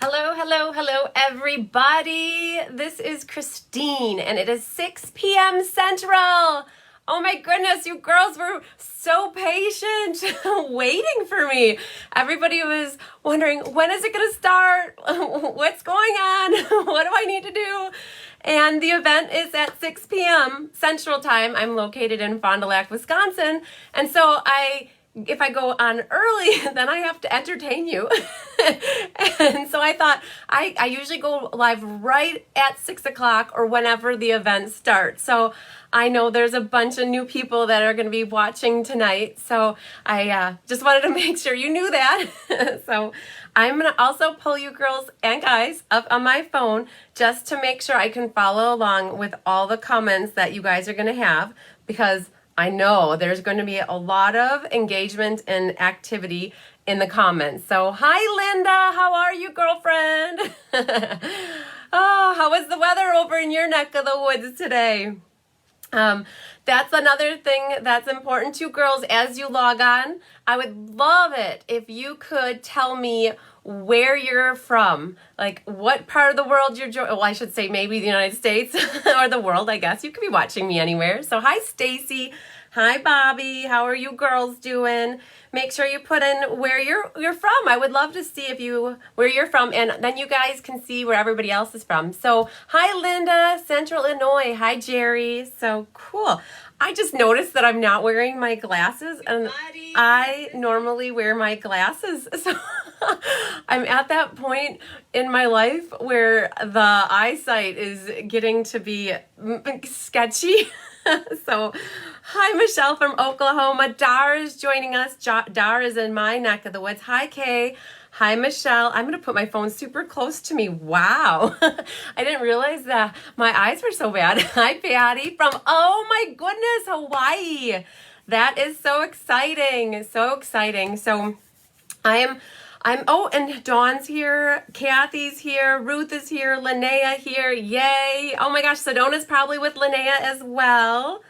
Hello, hello, hello, everybody. This is Christine, and it is 6 p.m. Central. Oh my goodness, you girls were so patient waiting for me. Everybody was wondering, when is it going to start? What's going on? What do I need to do? And the event is at 6 p.m. Central Time. I'm located in Fond du Lac, Wisconsin. And so if I go on early, then I have to entertain you. And so I thought I usually go live right at 6 o'clock or whenever the event starts. So I know there's a bunch of new people that are going to be watching tonight. So I just wanted to make sure you knew that. So I'm going to also pull you girls and guys up on my phone just to make sure I can follow along with all the comments that you guys are going to have, because I know there's going to be a lot of engagement and activity in the comments. So, hi Linda, how are you, girlfriend? Oh, how was the weather over in your neck of the woods today? That's another thing that's important to girls as you log on. I would love it if you could tell me where you're from, like what part of the world you're well, I should say maybe the United States or the world, I guess. You could be watching me anywhere. So hi Stacy, hi Bobby, how are you girls doing? Make sure you put in where you're from. I would love to see where you're from, and then you guys can see where everybody else is from. So hi Linda, Central Illinois. Hi Jerry. So cool. I just noticed that I'm not wearing my glasses, and I normally wear my glasses. So I'm at that point in my life where the eyesight is getting to be sketchy. So, hi Michelle from Oklahoma. Dar is joining us. Dar is in my neck of the woods. Hi Kay. Hi Michelle. I'm going to put my phone super close to me. Wow. I didn't realize that my eyes were so bad. Hi Patty from, oh my goodness, Hawaii. That is so exciting. So exciting. So oh, and Dawn's here, Kathy's here, Ruth is here, Linnea here, yay. Oh my gosh, Sedona's probably with Linnea as well.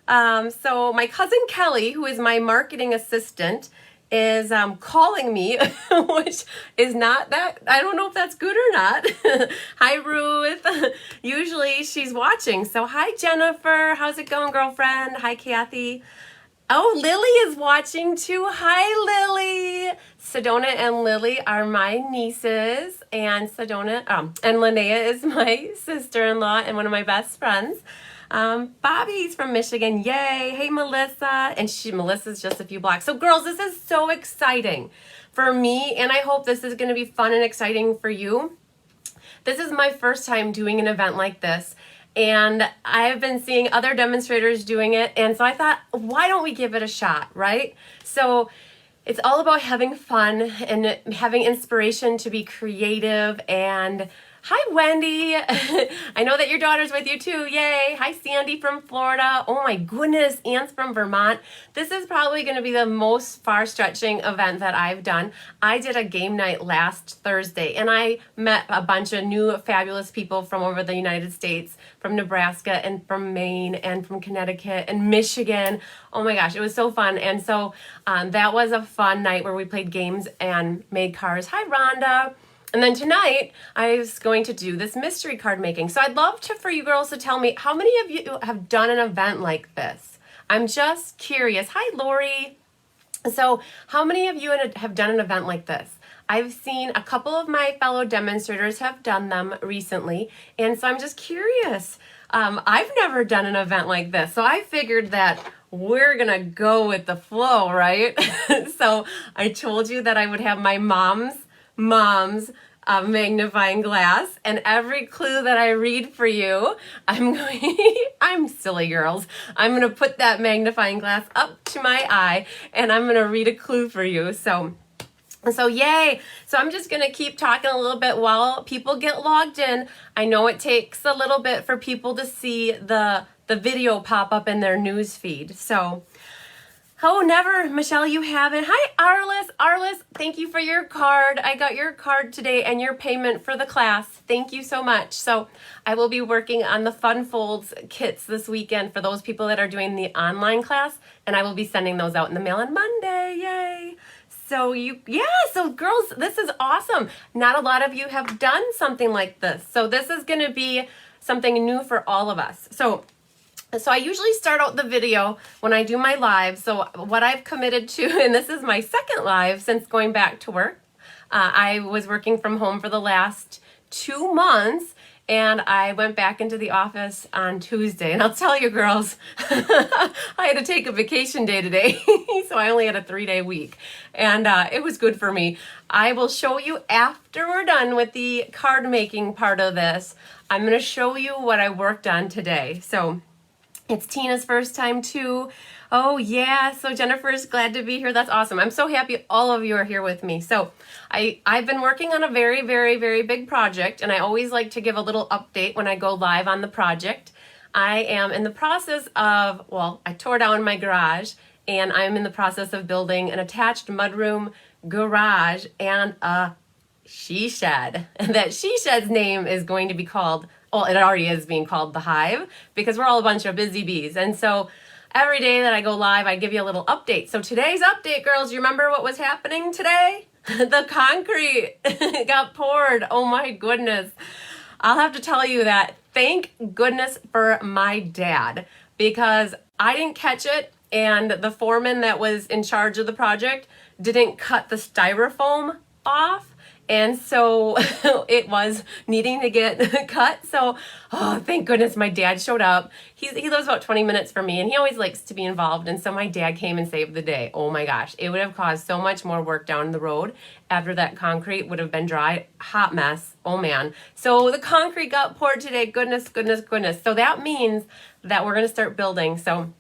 So my cousin Kelly, who is my marketing assistant, is calling me, which is not that, I don't know if that's good or not. Hi Ruth, usually she's watching. So hi Jennifer, how's it going, girlfriend? Hi Kathy. Oh, Lily is watching too. Hi, Lily. Sedona and Lily are my nieces, and Sedona and Linnea is my sister-in-law and one of my best friends. Bobby's from Michigan. Yay. Hey, Melissa. And Melissa's just a few blocks. So, girls, this is so exciting for me, and I hope this is going to be fun and exciting for you. This is my first time doing an event like this. And I've been seeing other demonstrators doing it. And so I thought, why don't we give it a shot, right? So it's all about having fun and having inspiration to be creative. And hi, Wendy. I know that your daughter's with you too. Yay. Hi, Sandy from Florida. Oh my goodness, Anne's from Vermont. This is probably going to be the most far-stretching event that I've done. I did a game night last Thursday, and I met a bunch of new fabulous people from over the United States, from Nebraska and from Maine and from Connecticut and Michigan. Oh my gosh, it was so fun. And so that was a fun night where we played games and made cards. Hi, Rhonda. And then tonight, I was going to do this mystery card making. So I'd love for you girls to tell me, how many of you have done an event like this? I'm just curious. Hi, Lori. So how many of you have done an event like this? I've seen a couple of my fellow demonstrators have done them recently. And so I'm just curious. I've never done an event like this. So I figured that we're going to go with the flow, right? So I told you that I would have my mom's magnifying glass, and every clue that I read for you, I'm silly girls. I'm going to put that magnifying glass up to my eye, and I'm going to read a clue for you. So yay. So I'm just going to keep talking a little bit while people get logged in. I know it takes a little bit for people to see the video pop up in their news feed. So, oh, never. Michelle, you haven't. Hi, Arliss. Arliss, thank you for your card. I got your card today and your payment for the class. Thank you so much. So I will be working on the Fun Folds kits this weekend for those people that are doing the online class, and I will be sending those out in the mail on Monday. Yay. So girls, this is awesome. Not a lot of you have done something like this. So this is going to be something new for all of us. So I usually start out the video when I do my live. So what I've committed to, and this is my second live since going back to work. I was working from home for the last 2 months, and I went back into the office on Tuesday. And I'll tell you, girls, I had to take a vacation day today, so I only had a 3-day week. And it was good for me. I will show you after we're done with the card making part of this. I'm going to show you what I worked on today. So it's Tina's first time too. Oh yeah, so Jennifer's glad to be here. That's awesome. I'm so happy all of you are here with me. So I've been working on a very, very, very big project, and I always like to give a little update when I go live on the project. I am in the process of, well, I tore down my garage, and I'm in the process of building an attached mudroom garage and a she shed. And that she shed's name is going to be called, well, it already is being called the Hive, because we're all a bunch of busy bees. And so every day that I go live, I give you a little update. So today's update, girls, you remember what was happening today? The concrete got poured. Oh my goodness. I'll have to tell you that thank goodness for my dad, because I didn't catch it, and the foreman that was in charge of the project didn't cut the styrofoam off. And so it was needing to get cut. So, oh, thank goodness my dad showed up. He lives about 20 minutes from me, and he always likes to be involved. And so my dad came and saved the day. Oh my gosh, it would have caused so much more work down the road after that concrete would have been dry. Hot mess. Oh man. So the concrete got poured today. Goodness, goodness, goodness. So that means that we're going to start building. So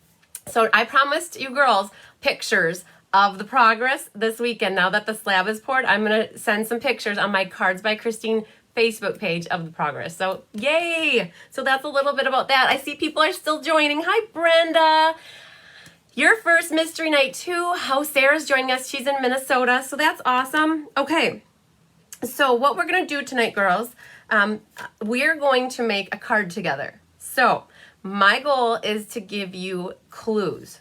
I promised you girls pictures of the progress this weekend. Now that the slab is poured, I'm going to send some pictures on my Cards by Christine Facebook page of the progress. So yay! So that's a little bit about that. I see people are still joining. Hi, Brenda. Your first mystery night too. How Sarah's joining us. She's in Minnesota. So that's awesome. Okay. So what we're going to do tonight, girls, we're going to make a card together. So my goal is to give you clues.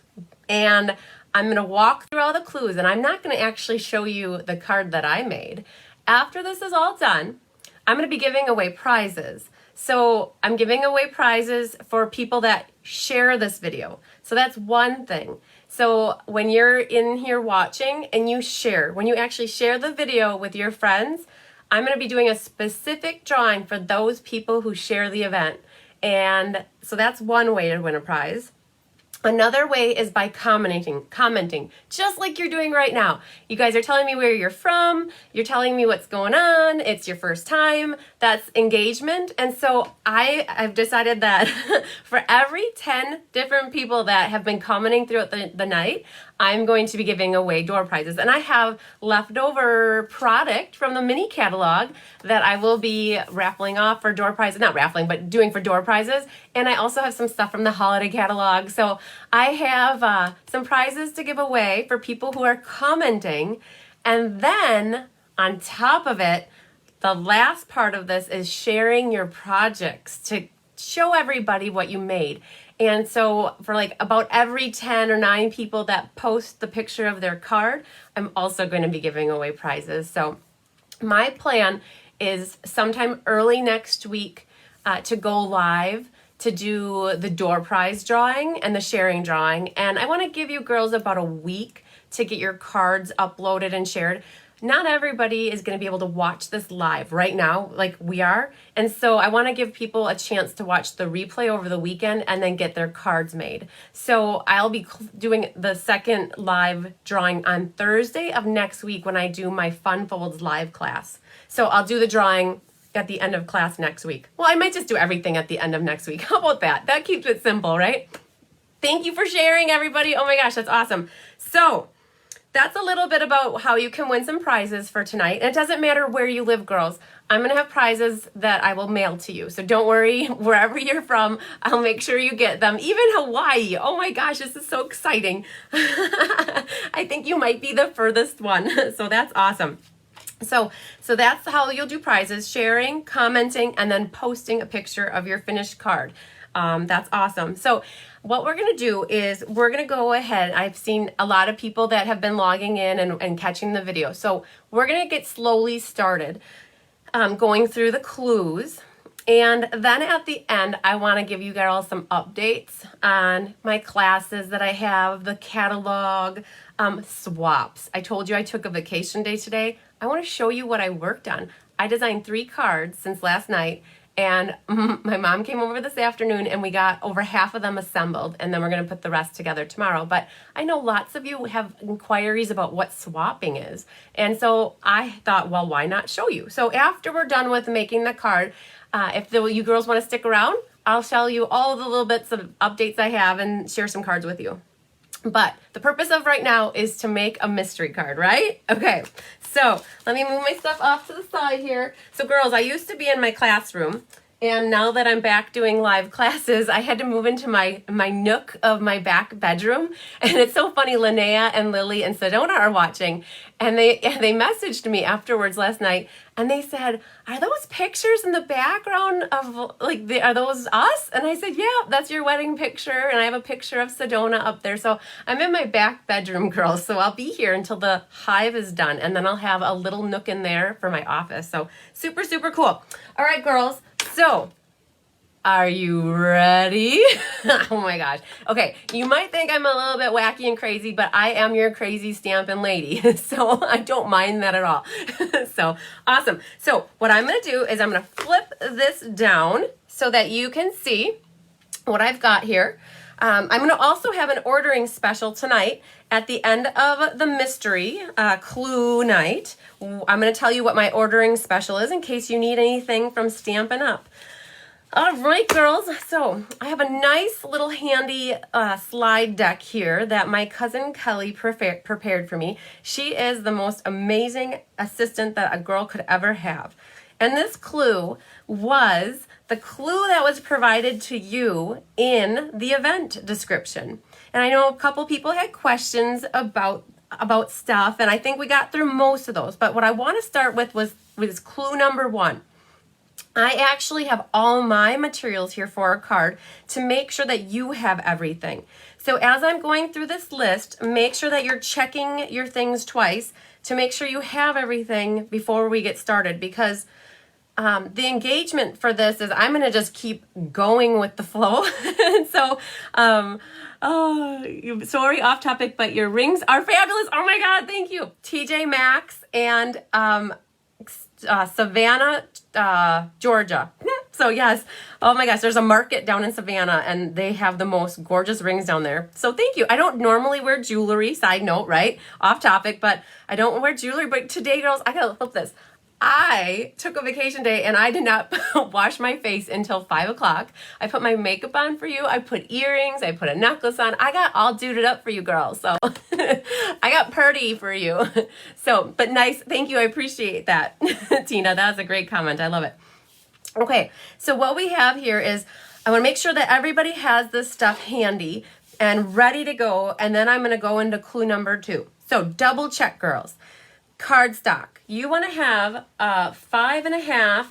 And I'm going to walk through all the clues, and I'm not going to actually show you the card that I made. After this is all done, I'm going to be giving away prizes. So I'm giving away prizes for people that share this video. So that's one thing. So when you're in here watching and you share, when you actually share the video with your friends, I'm going to be doing a specific drawing for those people who share the event. And so that's one way to win a prize. Another way is by commenting, just like you're doing right now. You guys are telling me where you're from, you're telling me what's going on, it's your first time, that's engagement. And so I've decided that for every 10 different people that have been commenting throughout the night, I'm going to be giving away door prizes. And I have leftover product from the mini catalog that I will be raffling off for door prizes. Not raffling, but doing for door prizes. And I also have some stuff from the holiday catalog. So I have some prizes to give away for people who are commenting. And then on top of it, the last part of this is sharing your projects to show everybody what you made. And so for like about every 10 or 9 people that post the picture of their card, I'm also going to be giving away prizes. So my plan is sometime early next week to go live to do the door prize drawing and the sharing drawing. And I want to give you girls about a week to get your cards uploaded and shared. Not everybody is going to be able to watch this live right now like we are. And so I want to give people a chance to watch the replay over the weekend and then get their cards made. So I'll be doing the second live drawing on Thursday of next week when I do my Fun Folds live class. So I'll do the drawing at the end of class next week. Well, I might just do everything at the end of next week. How about that? That keeps it simple, right? Thank you for sharing, everybody. Oh my gosh, that's awesome. So that's a little bit about how you can win some prizes for tonight. And it doesn't matter where you live, girls. I'm going to have prizes that I will mail to you. So don't worry, wherever you're from, I'll make sure you get them. Even Hawaii. Oh my gosh, this is so exciting. I think you might be the furthest one. So that's awesome. So that's how you'll do prizes: sharing, commenting, and then posting a picture of your finished card. That's awesome. So what we're going to do is we're going to go ahead. I've seen a lot of people that have been logging in and catching the video. So we're going to get slowly started going through the clues. And then at the end, I want to give you girls some updates on my classes that I have, the catalog, swaps. I told you I took a vacation day today. I want to show you what I worked on. I designed 3 cards since last night, and my mom came over this afternoon and we got over half of them assembled, and then we're going to put the rest together tomorrow. But I know lots of you have inquiries about what swapping is. And so I thought, well, why not show you? So after we're done with making the card, if you girls want to stick around, I'll show you all the little bits of updates I have and share some cards with you. But the purpose of right now is to make a mystery card, right? Okay, so let me move my stuff off to the side here. So girls, I used to be in my classroom, and now that I'm back doing live classes, I had to move into my nook of my back bedroom. And it's so funny, Linnea and Lily and Sedona are watching, and they messaged me afterwards last night, and they said, are those pictures in the background of, like, are those us? And I said, yeah, that's your wedding picture, and I have a picture of Sedona up there. So I'm in my back bedroom, girls, so I'll be here until the hive is done, and then I'll have a little nook in there for my office. So super, super cool. All right, girls, so are you ready? Oh my gosh. Okay, you might think I'm a little bit wacky and crazy, but I am your crazy Stampin' lady. So I don't mind that at all. So awesome. So what I'm going to do is I'm going to flip this down so that you can see what I've got here. I'm going to also have an ordering special tonight at the end of the mystery clue night. I'm going to tell you what my ordering special is in case you need anything from Stampin' Up! All right, girls, so I have a nice little handy slide deck here that my cousin Kelly prepared for me. She is the most amazing assistant that a girl could ever have. And this clue was the clue that was provided to you in the event description. And I know a couple people had questions about stuff, and I think we got through most of those. But what I want to start with was clue number 1. I actually have all my materials here for a card to make sure that you have everything. So as I'm going through this list, make sure that you're checking your things twice to make sure you have everything before we get started, because the engagement for this is I'm going to just keep going with the flow. So, sorry, off topic, but your rings are fabulous. Oh my God, thank you. TJ Maxx and Savannah, Georgia. So yes, oh my gosh, there's a market down in Savannah and they have the most gorgeous rings down there. So thank you. I don't normally wear jewelry, side note, right? Off topic, but I don't wear jewelry. But today, girls, I gotta flip this. I took a vacation day and I did not wash my face until 5 o'clock. I put my makeup on for you. I put earrings. I put a necklace on. I got all duded up for you girls. So I got purty for you. So, but nice. Thank you. I appreciate that. Tina, that was a great comment. I love it. Okay. So what we have here is I want to make sure that everybody has this stuff handy and ready to go. And then I'm going to go into clue number 2. So double check, girls. Cardstock. You want to have 5.5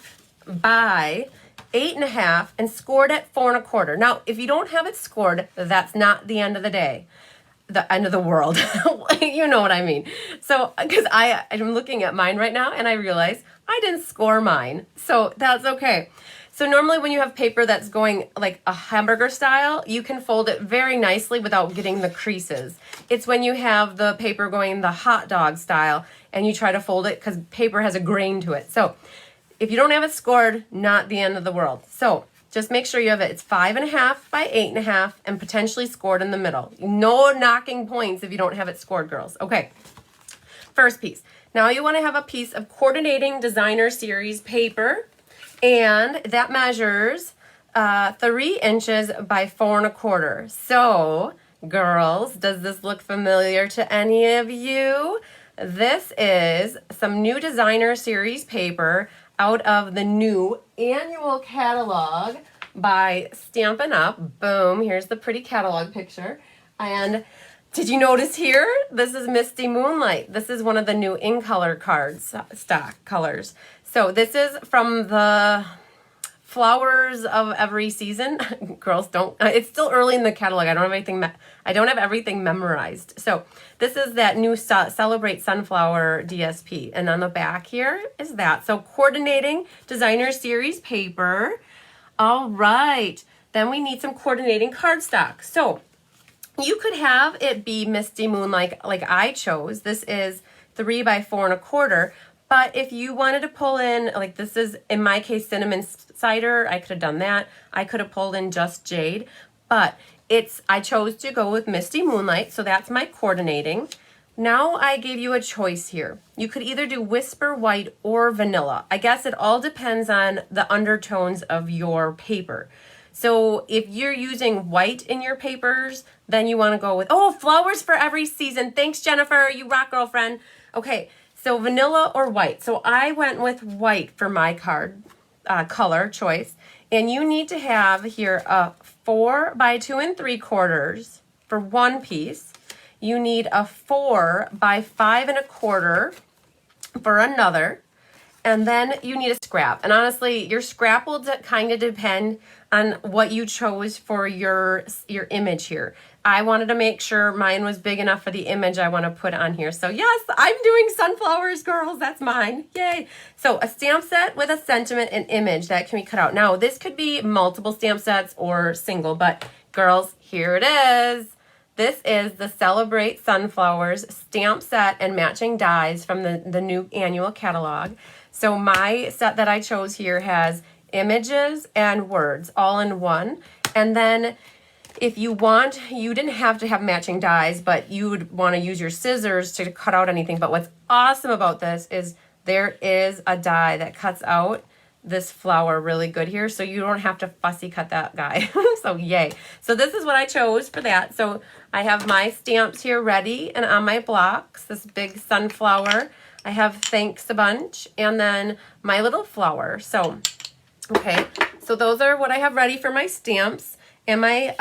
by 8.5 and scored at 4 1/4. Now, if you don't have it scored, that's not the end of the day, the end of the world. You know what I mean. So, because I'm looking at mine right now and I realize I didn't score mine. So that's okay. So normally when you have paper that's going like a hamburger style, you can fold it very nicely without getting the creases. It's when you have the paper going the hot dog style and you try to fold it because paper has a grain to it. So if you don't have it scored, not the end of the world. So just make sure you have it. It's 5.5 by 8.5 and potentially scored in the middle. No knocking points if you don't have it scored, girls. Okay, first piece. Now you want to have a piece of coordinating designer series paper. And that measures 3 inches by 4 1/4. So, girls, does this look familiar to any of you? This is some new designer series paper out of the new annual catalog by Stampin' Up. Boom, here's the pretty catalog picture. And did you notice here? This is Misty Moonlight. This is one of the new in color cards, stock colors. So this is from the flowers of every season. Girls, don't, it's still early in the catalog. I don't have everything memorized. So this is that new Celebrate Sunflower DSP. And on the back here is that. So coordinating designer series paper. All right. Then we need some coordinating cardstock. So you could have it be Misty Moon like I chose. This is 3 by 4 1/4. But if you wanted to pull in, like this is, in my case, cinnamon cider, I could have done that. I could have pulled in just jade. But I chose to go with Misty Moonlight, so that's my coordinating. Now I gave you a choice here. You could either do Whisper White or Vanilla. I guess it all depends on the undertones of your paper. So if you're using white in your papers, then you want to go with, oh, flowers for every season. Thanks, Jennifer. You rock, girlfriend. Okay, so vanilla or white. So I went with white for my card color choice. And you need to have here a 4 by 2 3/4 for one piece. You need a 4 by 5 1/4 for another. And then you need a scrap. And honestly, your scrap will kind of depend on what you chose for your image here. I wanted to make sure mine was big enough for the image I want to put on here. So yes, I'm doing sunflowers, girls. That's mine. Yay. So a stamp set with a sentiment and image that can be cut out. Now, this could be multiple stamp sets or single, but girls, here it is. This is the Celebrate Sunflowers stamp set and matching dies from the new annual catalog. So my set that I chose here has images and words all in one. And then if you want, you didn't have to have matching dies, but you would want to use your scissors to cut out anything. But what's awesome about this is there is a die that cuts out this flower really good here, so you don't have to fussy cut that guy. So yay. So this is what I chose for that. So I have my stamps here ready and on my blocks, this big sunflower. I have thanks a bunch, and then my little flower. So, okay, so those are what I have ready for my stamps. And my,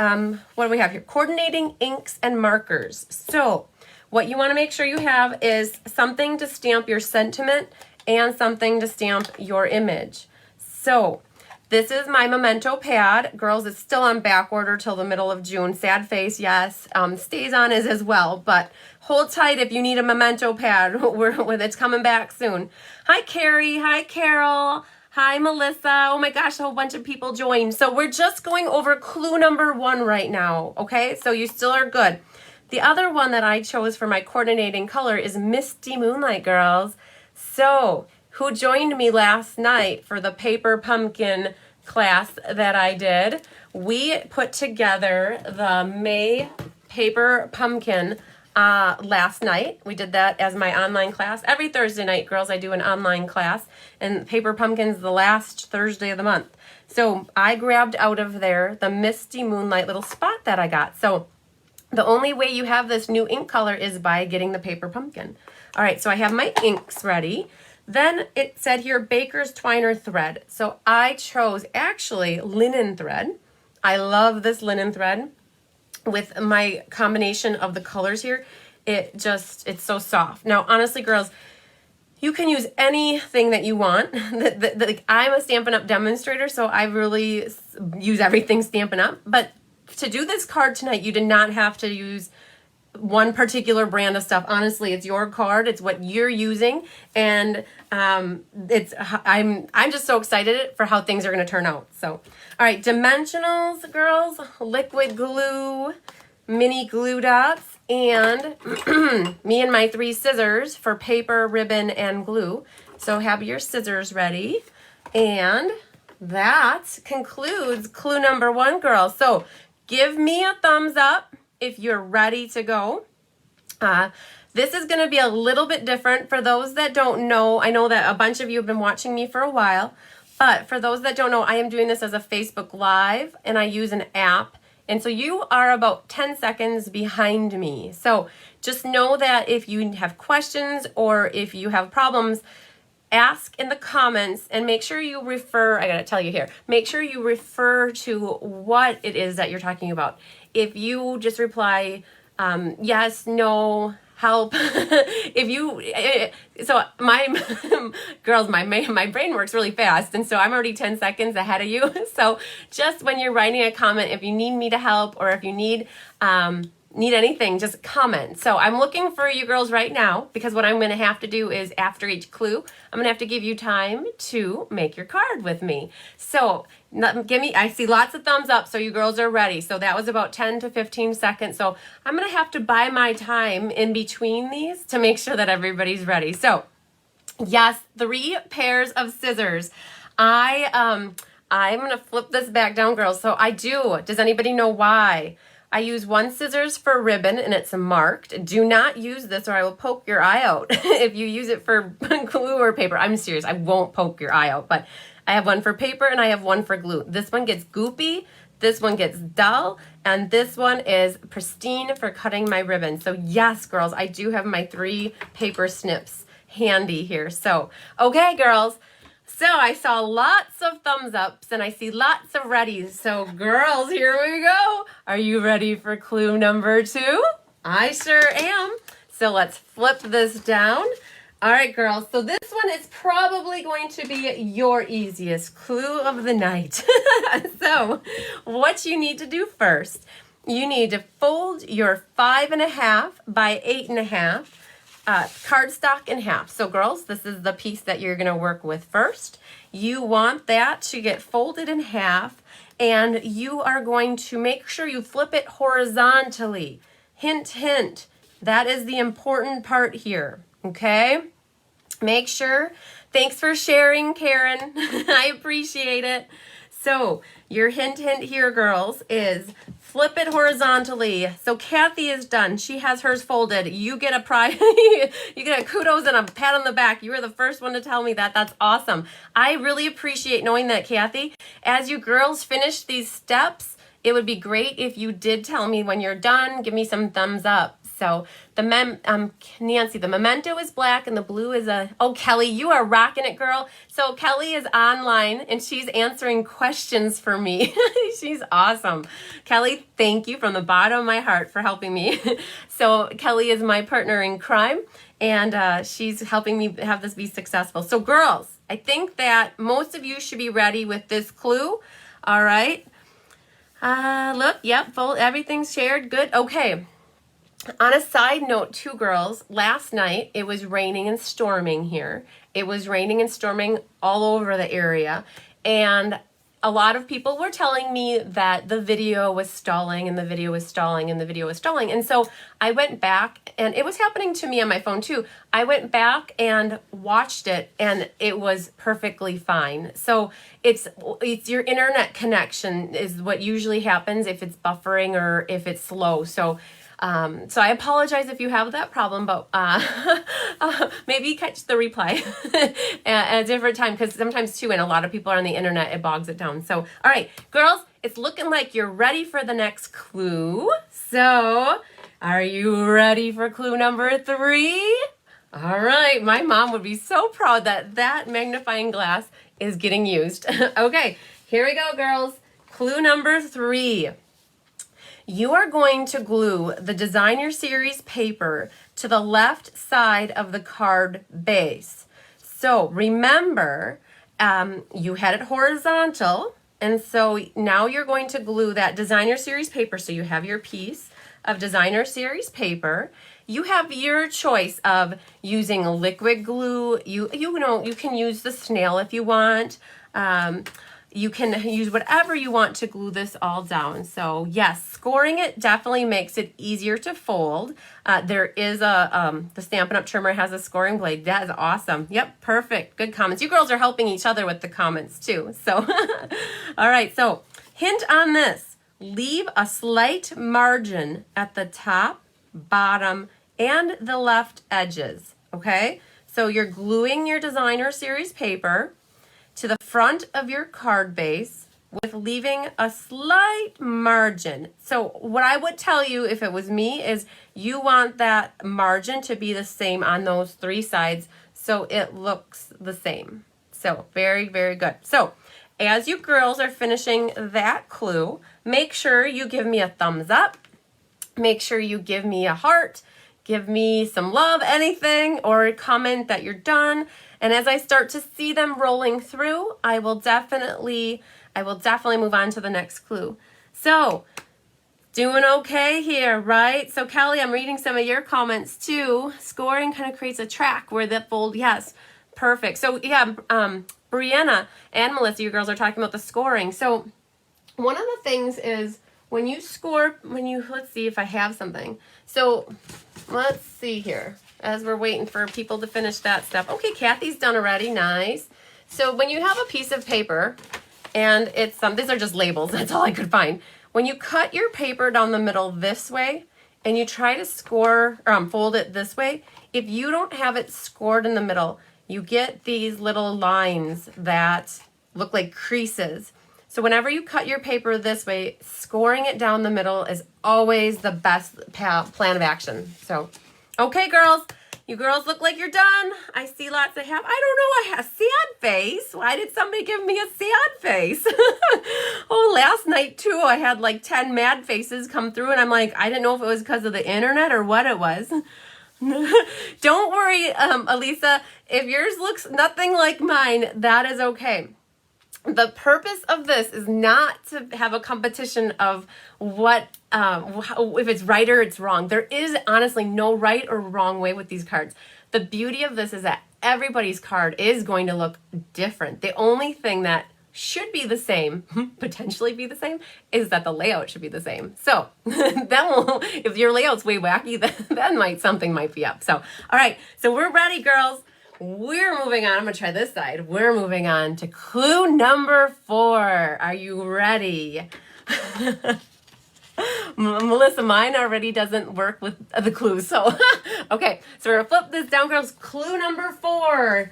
what do we have here? Coordinating inks and markers. So what you want to make sure you have is something to stamp your sentiment and something to stamp your image. So this is my memento pad. Girls, it's still on back order till the middle of June. Sad face, yes. Stays on as well, but hold tight if you need a memento pad. It's coming back soon. Hi, Carrie. Hi, Carol. Hi, Melissa. Oh my gosh, a whole bunch of people joined. So we're just going over clue number 1 right now, okay? So you still are good. The other one that I chose for my coordinating color is Misty Moonlight, girls. So who joined me last night for the paper pumpkin class that I did? We put together the May paper pumpkin last night. We did that as my online class. Every Thursday night, girls, I do an online class, and Paper Pumpkin's the last Thursday of the month. So I grabbed out of there the Misty Moonlight little spot that I got. So the only way you have this new ink color is by getting the Paper Pumpkin. All right, so I have my inks ready. Then it said here Baker's Twine or thread. So I chose actually linen thread. I love this linen thread. With my combination of the colors here, it's so soft. Now, honestly, girls, you can use anything that you want. Like, I'm a Stampin' Up! Demonstrator, so I really use everything Stampin' Up! But to do this card tonight, you did not have to use one particular brand of stuff. Honestly, it's your card. It's what you're using, and I'm just so excited for how things are going to turn out. So, all right, dimensionals, girls, liquid glue, mini glue dots, and me and my 3 scissors for paper, ribbon, and glue. So have your scissors ready, and that concludes clue number 1, girls. So give me a thumbs up if you're ready to go. This is going to be a little bit different for those that don't know. I know that a bunch of you have been watching me for a while, but for those that don't know, I am doing this as a Facebook Live, and I use an app. And so you are about 10 seconds behind me. So just know that if you have questions or if you have problems, ask in the comments, and make sure you refer, I gotta tell you here, make sure you refer to what it is that you're talking about. If you just reply yes, no, help. If you, so my girls, my brain works really fast, and so I'm already 10 seconds ahead of you. So just when you're writing a comment, if you need me to help, or if you need anything, just comment. So I'm looking for you girls right now, because what I'm going to have to do is after each clue, I'm going to have to give you time to make your card with me. So I see lots of thumbs up, so you girls are ready. So that was about 10 to 15 seconds. So I'm going to have to buy my time in between these to make sure that everybody's ready. So yes, 3 pairs of scissors. I'm going to flip this back down, girls. So I do. Does anybody know why? I use 1 scissors for ribbon, and it's marked. Do not use this or I will poke your eye out. If you use it for glue or paper, I'm serious, I won't poke your eye out. But I have 1 for paper and I have 1 for glue. This one gets goopy, this one gets dull, and this one is pristine for cutting my ribbon. So yes, girls, I do have my 3 paper snips handy here. So, okay, girls. So I saw lots of thumbs ups and I see lots of readies. So girls, here we go. Are you ready for clue number 2? I sure am. So let's flip this down. All right, girls. So this one is probably going to be your easiest clue of the night. So what you need to do first, you need to fold your 5.5 by 8.5 cardstock in half. So girls, this is the piece that you're going to work with first. You want that to get folded in half, and you are going to make sure you flip it horizontally. Hint, hint. That is the important part here. Okay? Make sure. Thanks for sharing, Karen. I appreciate it. So your hint here, girls, is flip it horizontally. So Kathy is done. She has hers folded. You get a prize. You get a kudos and a pat on the back. You were the first one to tell me that. That's awesome. I really appreciate knowing that, Kathy. As you girls finish these steps, it would be great if you did tell me when you're done. Give me some thumbs up. So the Nancy, the memento is black and the blue is oh, Kelly, you are rocking it, girl. So Kelly is online and she's answering questions for me. She's awesome. Kelly, thank you from the bottom of my heart for helping me. So Kelly is my partner in crime, and she's helping me have this be successful. So girls, I think that most of you should be ready with this clue. All right. Look, yep, full, everything's shared. Good. Okay. On a side note, too, girls, last night it was raining and storming here. It was raining and storming all over the area, and a lot of people were telling me that the video was stalling and the video was stalling and the video was stalling. And so I went back, and it was happening to me on my phone too. I went back and watched it, and it was perfectly fine. So it's your internet connection is what usually happens if it's buffering or if it's slow. So I apologize if you have that problem, but maybe catch the replay at a different time, because sometimes too, and a lot of people are on the internet, it bogs it down. So, all right, girls, it's looking like you're ready for the next clue. So, are you ready for clue number 3? All right, my mom would be so proud that that magnifying glass is getting used. Okay, here we go, girls. Clue number 3. You are going to glue the Designer Series paper to the left side of the card base. So remember, you had it horizontal, and so now you're going to glue that Designer Series paper. So you have your piece of Designer Series paper. You have your choice of using liquid glue. You know, you can use the snail if you want. You can use whatever you want to glue this all down. So yes, scoring it definitely makes it easier to fold. There is the Stampin' Up! Trimmer has a scoring blade. That is awesome. Yep, perfect. Good comments. You girls are helping each other with the comments too. So, all right. So hint on this, leave a slight margin at the top, bottom, and the left edges. Okay. So you're gluing your Designer Series paper to the front of your card base with leaving a slight margin. So what I would tell you if it was me is you want that margin to be the same on those 3 sides so it looks the same. So very, very good. So as you girls are finishing that clue, make sure you give me a thumbs up. Make sure you give me a heart. give me some love, anything, or comment that you're done. And as I start to see them rolling through, I will definitely move on to the next clue. So, doing okay here, right? So Kelly, I'm reading some of your comments too. Scoring kind of creates a track where the fold, yes, perfect. So yeah, Brianna and Melissa, you girls are talking about the scoring. So one of the things is when you score, let's see if I have something. So let's see here as we're waiting for people to finish that stuff. Okay, Kathy's done already, nice. So when you have a piece of paper and it's these are just labels, that's all I could find. When you cut your paper down the middle this way and you try to score or fold it this way, if you don't have it scored in the middle, you get these little lines that look like creases. So whenever you cut your paper this way, scoring it down the middle is always the best plan of action. So, okay, girls. You girls look like you're done. I see lots of I don't know, a sad face. Why did somebody give me a sad face? Oh, last night too, I had like 10 mad faces come through and I'm like, I didn't know if it was because of the internet or what it was. Don't worry, Elisa. If yours looks nothing like mine, that is okay. The purpose of this is not to have a competition of what, if it's right or it's wrong. There is honestly no right or wrong way with these cards. The beauty of this is that everybody's card is going to look different. The only thing that should be the same, potentially be the same, is that the layout should be the same. So if your layout's way wacky, then something might be up. So, all right, so we're ready, girls. We're moving on. I'm going to try this side. We're moving on to clue number 4. Are you ready? Melissa, mine already doesn't work with the clues. So, okay. So we're going to flip this down, girls. Clue number 4.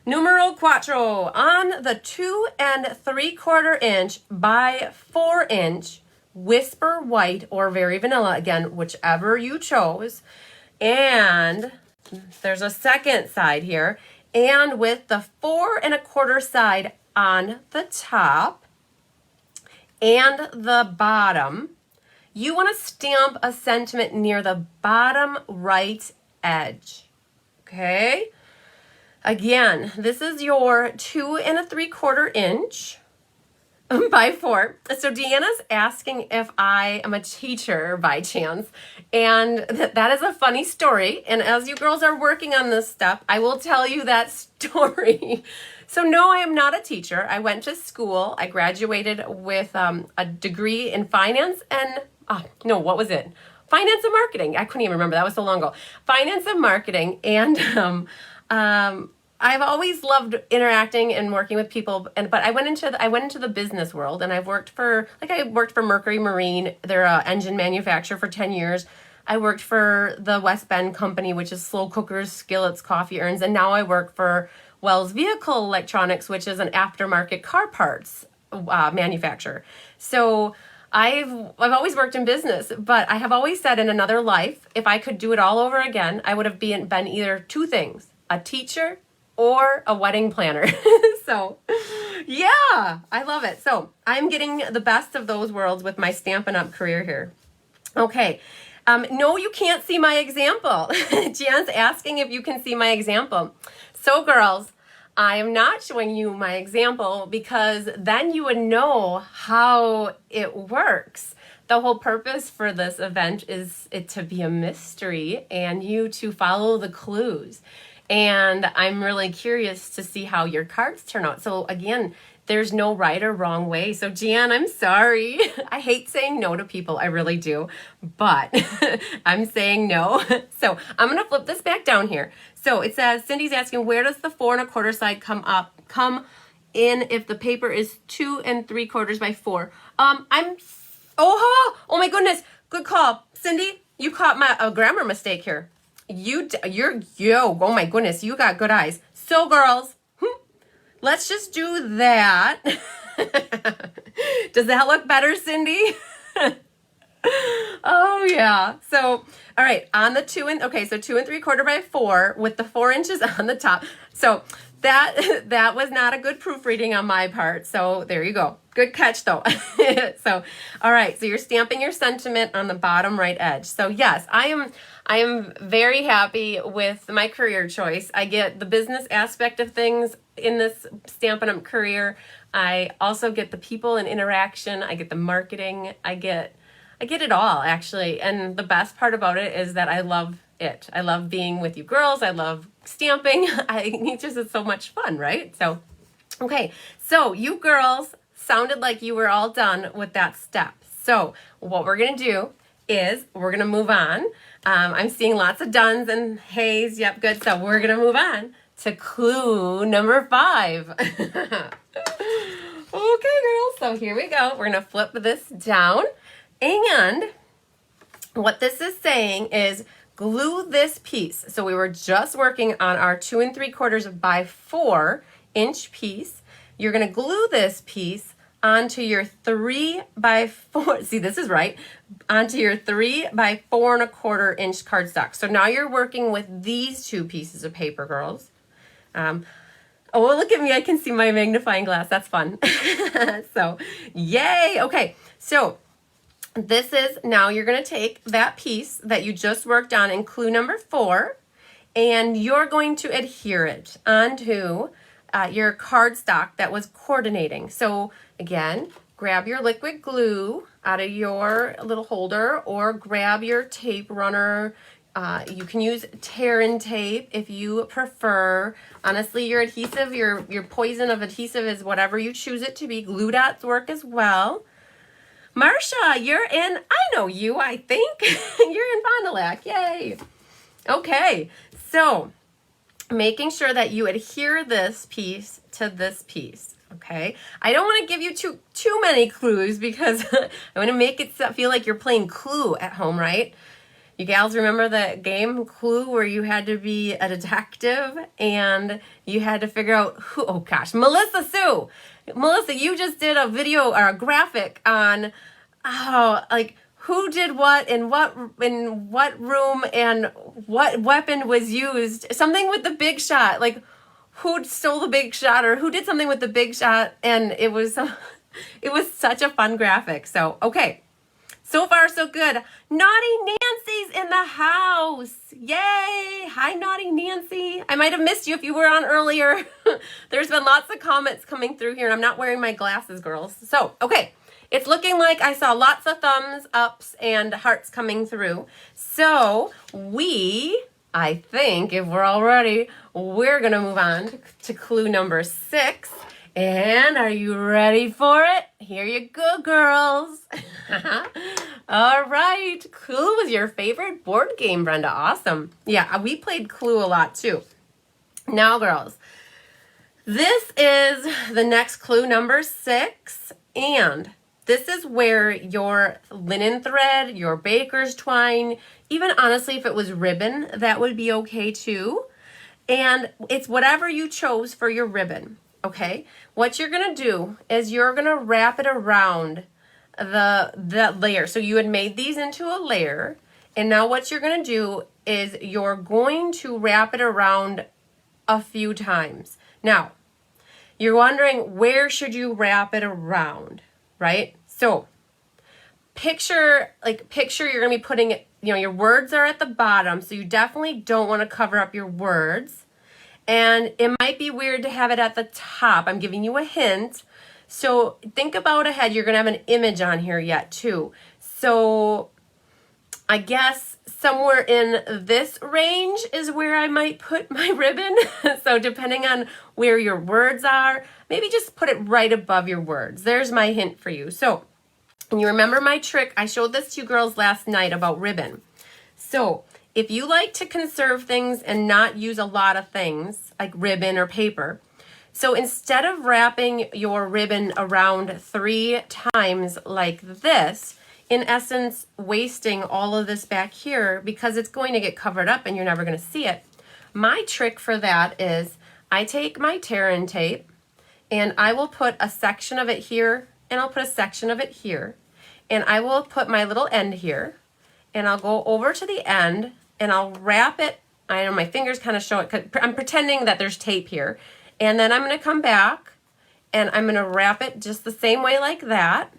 Numero cuatro. On the 2 3/4 inch by 4 inch Whisper White or Very Vanilla, again, whichever you chose. And there's a second side here, and with the 4 1/4 side on the top and the bottom, you want to stamp a sentiment near the bottom right edge. Okay? Again, this is your 2 3/4 inch by 4. So Deanna's asking if I am a teacher by chance. And that is a funny story. And as you girls are working on this stuff, I will tell you that story. So no, I am not a teacher. I went to school. I graduated with a degree in finance and, what was it? Finance and marketing. I couldn't even remember. That was so long ago. Finance and marketing. And I've always loved interacting and working with people, but I went into the business world, and I worked for Mercury Marine. They're an engine manufacturer for 10 years. I worked for the West Bend company, which is slow cookers, skillets, coffee urns, and now I work for Wells Vehicle Electronics, which is an aftermarket car parts manufacturer. So I've always worked in business, but I have always said in another life, if I could do it all over again, I would have been either two things: a teacher or a wedding planner. So, yeah, I love it. So I'm getting the best of those worlds with my Stampin' Up! Career here. Okay. No, you can't see my example. Jan's asking if you can see my example. So, girls, I am not showing you my example because then you would know how it works. The whole purpose for this event is it to be a mystery and you to follow the clues. And I'm really curious to see how your cards turn out. So again, there's no right or wrong way. So Jan, I'm sorry. I hate saying no to people. I really do. But I'm saying no. So I'm going to flip this back down here. So it says, Cindy's asking, where does the 4 1/4 side come in if the paper is 2 3/4 by 4? Oh my goodness. Good call. Cindy, you caught a grammar mistake here. Oh my goodness, you got good eyes. So girls, let's just do that. Does that look better, Cindy? Oh yeah. So, all right, on the 2 3/4 by 4 with the 4 inches on the top. So that was not a good proofreading on my part. So there you go. Good catch though. So, all right. So you're stamping your sentiment on the bottom right edge. So yes, I am very happy with my career choice. I get the business aspect of things in this Stampin' Up! Career. I also get the people and interaction. I get the marketing. I get it all actually. And the best part about it is that I love it. I love being with you girls. I love stamping. It's just so much fun, right? So, okay. So you girls sounded like you were all done with that step. So what we're going to do is we're going to move on. I'm seeing lots of dones and hays. Yep, good. So we're going to move on to clue number 5. Okay, girls. So here we go. We're going to flip this down. And what this is saying is glue this piece. So we were just working on our 2 3/4 by 4 inch piece. You're going to glue this piece onto your 3 by 4. See, this is right. Onto your 3 by 4 1/4 inch cardstock. So now you're working with these 2 pieces of paper, girls. Oh, look at me. I can see my magnifying glass. That's fun. So, yay. Okay. So this is, now you're going to take that piece that you just worked on in clue number 4, and you're going to adhere it onto your cardstock that was coordinating. So again, grab your liquid glue out of your little holder or grab your tape runner. You can use tear-in tape if you prefer. Honestly, your adhesive, your poison of adhesive is whatever you choose it to be. Glue dots work as well. Marcia, you're in, I know you, I think. You're in Fond du Lac, yay. Okay, so making sure that you adhere this piece to this piece, okay? I don't want to give you too many clues because I want to make it feel like you're playing Clue at home, right? You gals remember the game Clue where you had to be a detective and you had to figure out who, oh gosh, Melissa Sue, you just did a video or a graphic on like who did what in what room and what weapon was used. Something with the big shot, like who stole the big shot or who did something with the big shot, and it was such a fun graphic. So, okay. So far, so good. Naughty Nancy's in the house. Yay. Hi, Naughty Nancy. I might have missed you if you were on earlier. There's been lots of comments coming through here, and I'm not wearing my glasses, girls. So, okay. It's looking like I saw lots of thumbs ups and hearts coming through. So, I think, if we're all ready, we're going to move on to clue number 6. And are you ready for it? Here you go, girls. All right. Clue was your favorite board game, Brenda. Awesome. Yeah, we played Clue a lot too. Now, girls, this is the next clue, number 6. And this is where your linen thread, your baker's twine, even honestly, if it was ribbon, that would be okay too. And it's whatever you chose for your ribbon. Okay, what you're going to do is you're going to wrap it around the layer. So you had made these into a layer, and now what you're going to do is you're going to wrap it around a few times. Now, you're wondering, where should you wrap it around, right? So picture you're going to be putting it, your words are at the bottom, so you definitely don't want to cover up your words. And it might be weird to have it at the top. I'm giving you a hint. So think about ahead. You're going to have an image on here yet too. So I guess somewhere in this range is where I might put my ribbon. So depending on where your words are, maybe just put it right above your words. There's my hint for you. So, and you remember my trick? I showed this to you girls last night about ribbon. So if you like to conserve things and not use a lot of things like ribbon or paper, so instead of wrapping your ribbon around 3 times like this, in essence wasting all of this back here because it's going to get covered up and you're never going to see it, my trick for that is I take my tear-in tape and I will put a section of it here and I'll put a section of it here, and I will put my little end here and I'll go over to the end and I'll wrap it. I know my fingers kind of show it because I'm pretending that there's tape here. And then I'm going to come back and I'm going to wrap it just the same way like that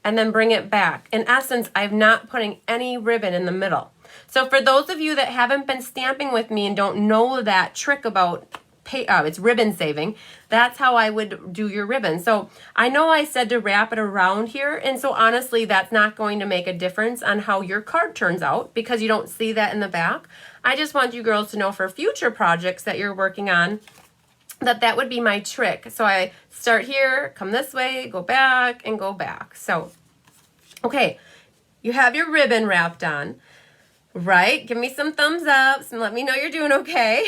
and then bring it back. In essence, I'm not putting any ribbon in the middle. So for those of you that haven't been stamping with me and don't know that trick about it's ribbon saving, that's how I would do your ribbon. So I know I said to wrap it around here, and so honestly that's not going to make a difference on how your card turns out because you don't see that in the back. I just want you girls to know for future projects that you're working on that would be my trick. So I start here, come this way, go back, and go back. So, okay, you have your ribbon wrapped on. Right? Give me some thumbs ups and let me know you're doing okay.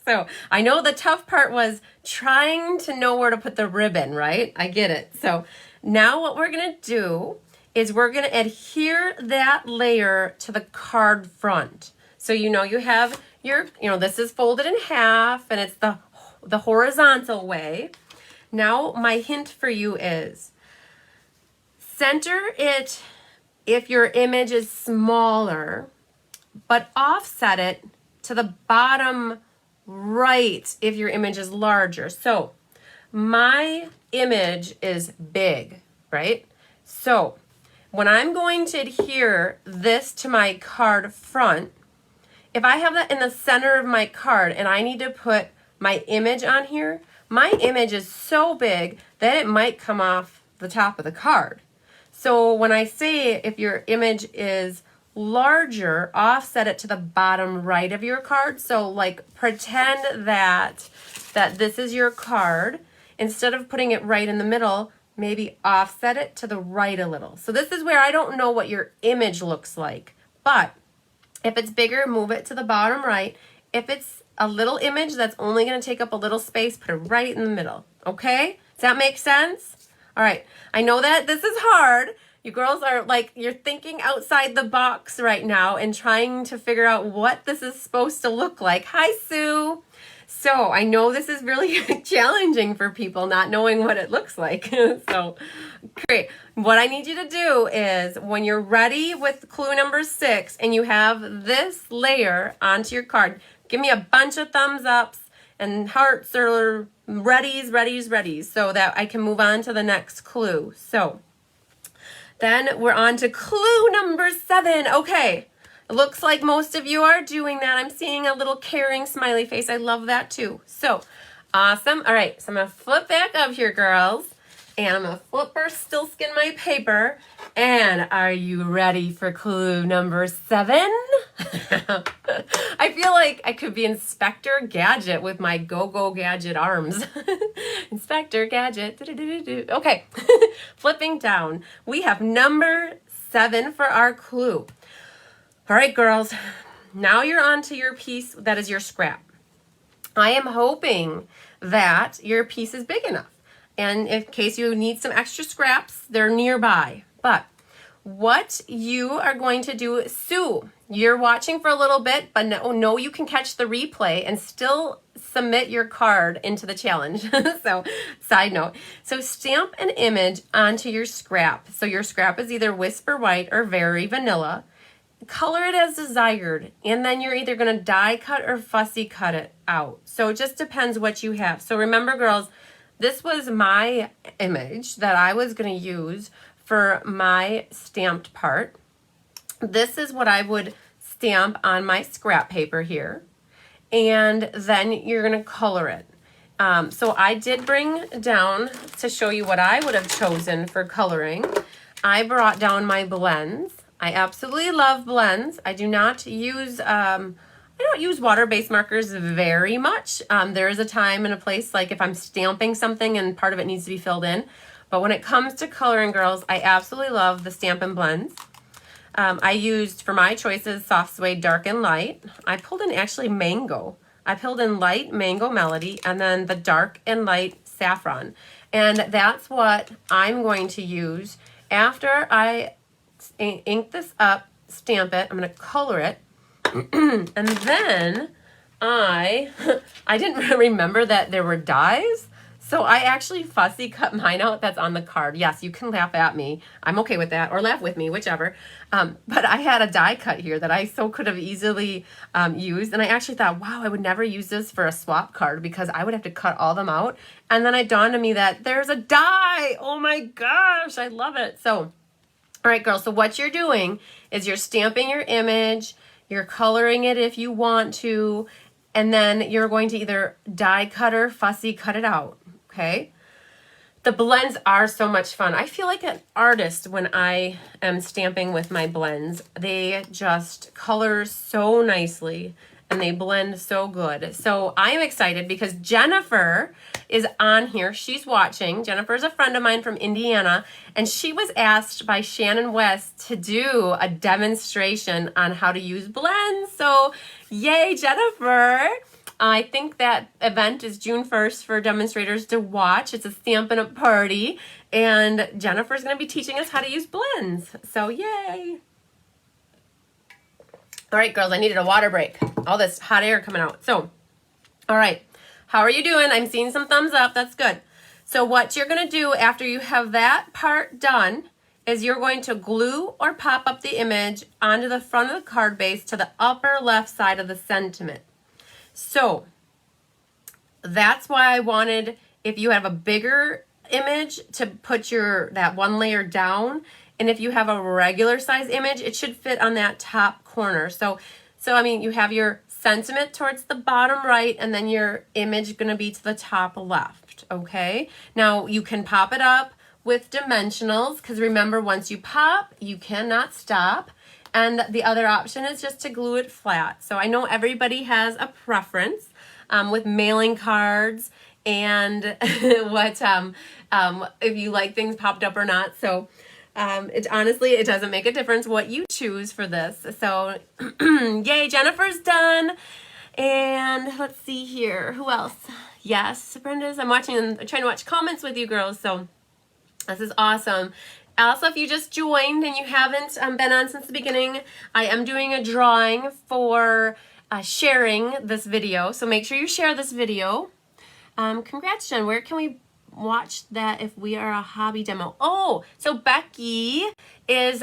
So I know the tough part was trying to know where to put the ribbon, right? I get it. So now what we're going to do is we're going to adhere that layer to the card front. So you know you have your, this is folded in half and it's the horizontal way. Now my hint for you is center it if your image is smaller, but offset it to the bottom right if your image is larger. So my image is big, right? So when I'm going to adhere this to my card front, if I have that in the center of my card and I need to put my image on here, my image is so big that it might come off the top of the card. So when I say if your image is larger, offset it to the bottom right of your card. So like pretend that this is your card. Instead of putting it right in the middle, maybe offset it to the right a little. So this is where I don't know what your image looks like, but if it's bigger, move it to the bottom right. If it's a little image that's only going to take up a little space, put it right in the middle. Okay? Does that make sense? All right. I know that this is hard. You girls are like, you're thinking outside the box right now and trying to figure out what this is supposed to look like. Hi, Sue. So I know this is really challenging for people not knowing what it looks like. So great. What I need you to do is when you're ready with clue number 6 and you have this layer onto your card, give me a bunch of thumbs ups and hearts or readies, so that I can move on to the next clue. So then we're on to clue number 7. Okay, it looks like most of you are doing that. I'm seeing a little caring smiley face. I love that too. So awesome. All right, so I'm going to flip back up here, girls. And I'm going to flip or still skin my paper. And are you ready for clue number 7? I feel like I could be Inspector Gadget with my go-go gadget arms. Inspector Gadget. Okay, flipping down. We have number 7 for our clue. All right, girls. Now you're on to your piece that is your scrap. I am hoping that your piece is big enough. And in case you need some extra scraps, they're nearby. But what you are going to do, Sue, you're watching for a little bit, but no, you can catch the replay and still submit your card into the challenge. So, side note. So stamp an image onto your scrap. So your scrap is either Whisper White or Very Vanilla. Color it as desired, and then you're either going to die cut or fussy cut it out. So it just depends what you have. So remember, girls, this was my image that I was going to use for my stamped part. This is what I would stamp on my scrap paper here. And then you're going to color it. So I did bring down to show you what I would have chosen for coloring. I brought down my blends. I absolutely love blends. I do not use I don't use water-based markers very much. There is a time and a place, like if I'm stamping something and part of it needs to be filled in. But when it comes to coloring, girls, I absolutely love the Stampin' Blends. I used, for my choices, Soft Suede Dark and Light. I pulled in actually Mango. I pulled in Light Mango Melody and then the Dark and Light Saffron. And that's what I'm going to use after I ink this up, stamp it. I'm going to color it. And then I didn't remember that there were dies. So I actually fussy cut mine out that's on the card. Yes, you can laugh at me. I'm okay with that, or laugh with me, whichever. But I had a die cut here that I so could have easily used. And I actually thought, wow, I would never use this for a swap card because I would have to cut all them out. And then it dawned on me that there's a die. Oh my gosh, I love it. So, all right, girls, so what you're doing is you're stamping your image, you're coloring it if you want to, and then you're going to either die cut or fussy cut it out. Okay, the blends are so much fun. I feel like an artist when I am stamping with my blends. They just color so nicely and they blend so good. So I am excited because Jennifer is on here. She's watching. Jennifer is a friend of mine from Indiana, and she was asked by Shannon West to do a demonstration on how to use blends. So yay, Jennifer. I think that event is June 1st for demonstrators to watch. It's a Stampin' Up! Party, and Jennifer's going to be teaching us how to use blends. So, yay! All right, girls, I needed a water break. All this hot air coming out. So, all right, how are you doing? I'm seeing some thumbs up. That's good. So what you're going to do after you have that part done is you're going to glue or pop up the image onto the front of the card base to the upper left side of the sentiment. So that's why I wanted, if you have a bigger image, to put that one layer down. And if you have a regular size image, it should fit on that top corner. So I mean, you have your sentiment towards the bottom right, and then your image going to be to the top left. Okay. Now you can pop it up with dimensionals, because remember, once you pop, you cannot stop. And the other option is just to glue it flat. So I know everybody has a preference with mailing cards and what if you like things popped up or not. So honestly, it doesn't make a difference what you choose for this. So yay, Jennifer's done. And let's see here. Who else? Yes, Brenda's. I'm trying to watch comments with you girls. So this is awesome. Also, if you just joined and you haven't been on since the beginning, I am doing a drawing for sharing this video. So make sure you share this video. Congrats, Jen. Where can we watch that if we are a hobby demo? Oh, so Becky is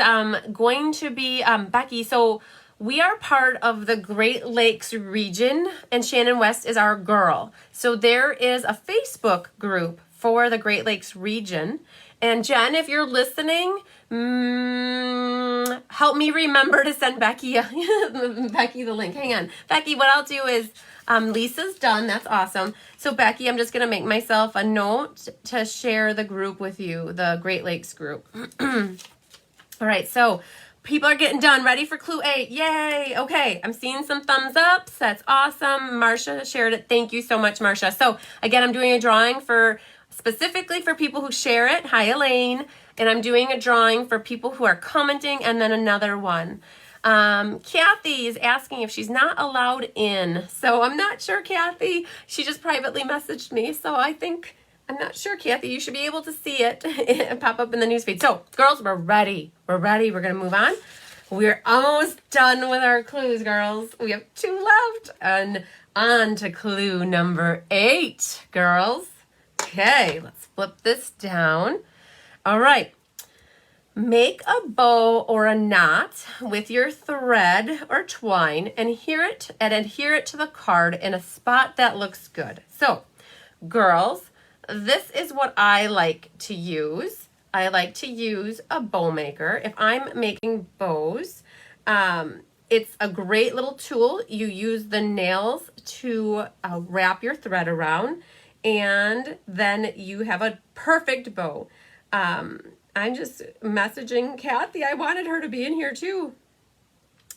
going to be, Becky, so we are part of the Great Lakes region, and Shannon West is our girl. So there is a Facebook group for the Great Lakes region. And Jen, if you're listening, help me remember to send Becky the link. Hang on. Becky, what I'll do is, Lisa's done. That's awesome. So Becky, I'm just going to make myself a note to share the group with you, the Great Lakes group. All right, so people are getting done. Ready for clue 8. Yay. Okay, I'm seeing some thumbs ups. That's awesome. Marcia shared it. Thank you so much, Marcia. So again, I'm doing a drawing specifically for people who share it. Hi, Elaine. And I'm doing a drawing for people who are commenting, and then another one. Kathy is asking if she's not allowed in. So I'm not sure, Kathy. She just privately messaged me. So I'm not sure, Kathy. You should be able to see it pop up in the newsfeed. So, girls, we're ready. We're ready. We're going to move on. We're almost done with our clues, girls. We have 2 left. And on to clue number 8, girls. Okay, let's flip this down. All right. Make a bow or a knot with your thread or twine and adhere it to the card in a spot that looks good. So, girls, this is what I like to use. I like to use a bow maker. If I'm making bows, it's a great little tool. You use the nails to wrap your thread around, and then you have a perfect bow. I'm just messaging Kathy. I wanted her to be in here too.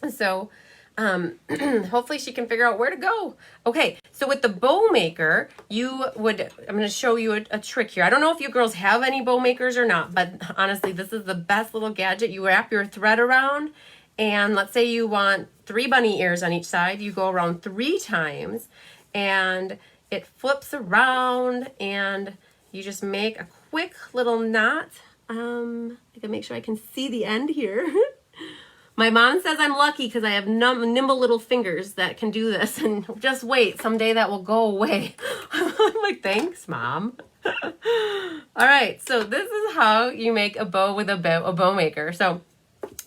So hopefully she can figure out where to go. Okay, so with the bow maker, I'm going to show you a trick here. I don't know if you girls have any bow makers or not, but honestly, this is the best little gadget. You wrap your thread around, and let's say you want 3 bunny ears on each side. You go around 3 times, and it flips around, and you just make a quick little knot. I can make sure I can see the end here. My mom says I'm lucky because I have nimble little fingers that can do this, and just wait, someday that will go away. I'm like, thanks, Mom. All right, so this is how you make a bow with a bow maker. So,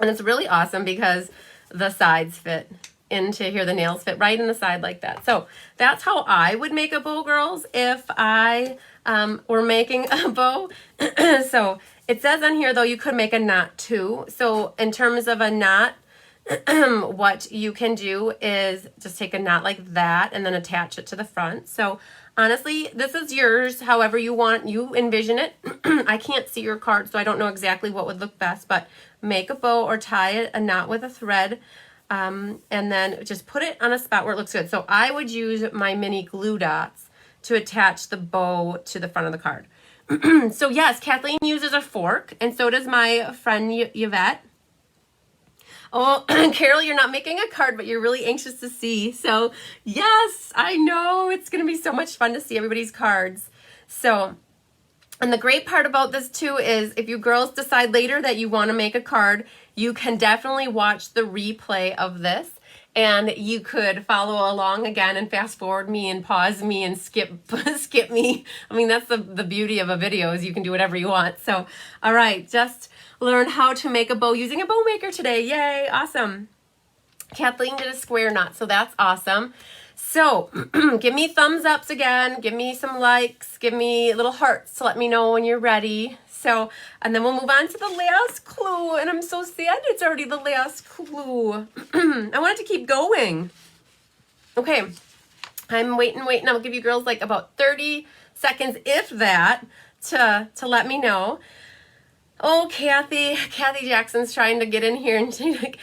and it's really awesome because the sides fit into here. The nails fit right in the side like that. So that's how I would make a bow, girls, if I were making a bow. So it says on here, though, you could make a knot too. So in terms of a knot, what you can do is just take a knot like that and then attach it to the front. So honestly, this is yours, however you want, you envision it. I can't see your card, so I don't know exactly what would look best, but make a bow or tie a knot with a thread, and then just put it on a spot where it looks good. So I would use my mini glue dots to attach the bow to the front of the card. So yes, Kathleen uses a fork, and so does my friend Yvette. Oh, Carol, you're not making a card, but you're really anxious to see. So yes, I know it's going to be so much fun to see everybody's cards. So, and the great part about this too is if you girls decide later that you want to make a card, you can definitely watch the replay of this. And you could follow along again and fast forward me and pause me and skip me. I mean, that's the beauty of a video is you can do whatever you want. So, all right, just learn how to make a bow using a bow maker today. Yay, awesome. Kathleen did a square knot, so that's awesome. So give me thumbs ups again, give me some likes, give me little hearts to let me know when you're ready. So, and then we'll move on to the last clue, and I'm so sad it's already the last clue. I want it to keep going. Okay, I'm waiting. I'll give you girls like about 30 seconds, if that, to let me know. Oh, Kathy Jackson's trying to get in here and she's like,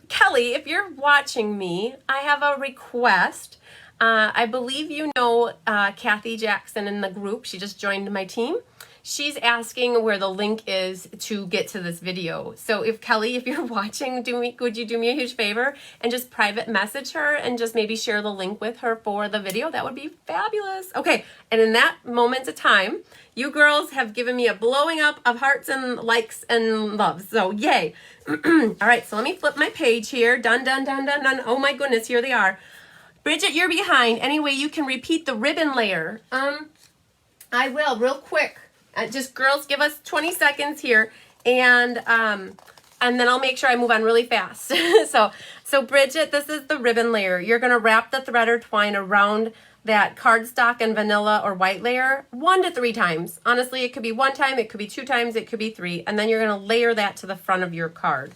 Kelly, if you're watching me, I have a request. I believe you know Kathy Jackson in the group. She just joined my team. She's asking where the link is to get to this video. So if Kelly, if you're watching, would you do me a huge favor and just private message her and just maybe share the link with her for the video? That would be fabulous. Okay, and in that moment of time, you girls have given me a blowing up of hearts and likes and loves. So yay. All right, so let me flip my page here. Done. Oh my goodness, here they are. Bridget, you're behind. Anyway, you can repeat the ribbon layer. I will real quick. Just girls, give us 20 seconds here, and then I'll make sure I move on really fast. so Bridget, this is the ribbon layer. You're gonna wrap the thread or twine around that cardstock and vanilla or white layer 1 to 3 times. Honestly, it could be 1 time, it could be 2 times, it could be 3, and then you're gonna layer that to the front of your card.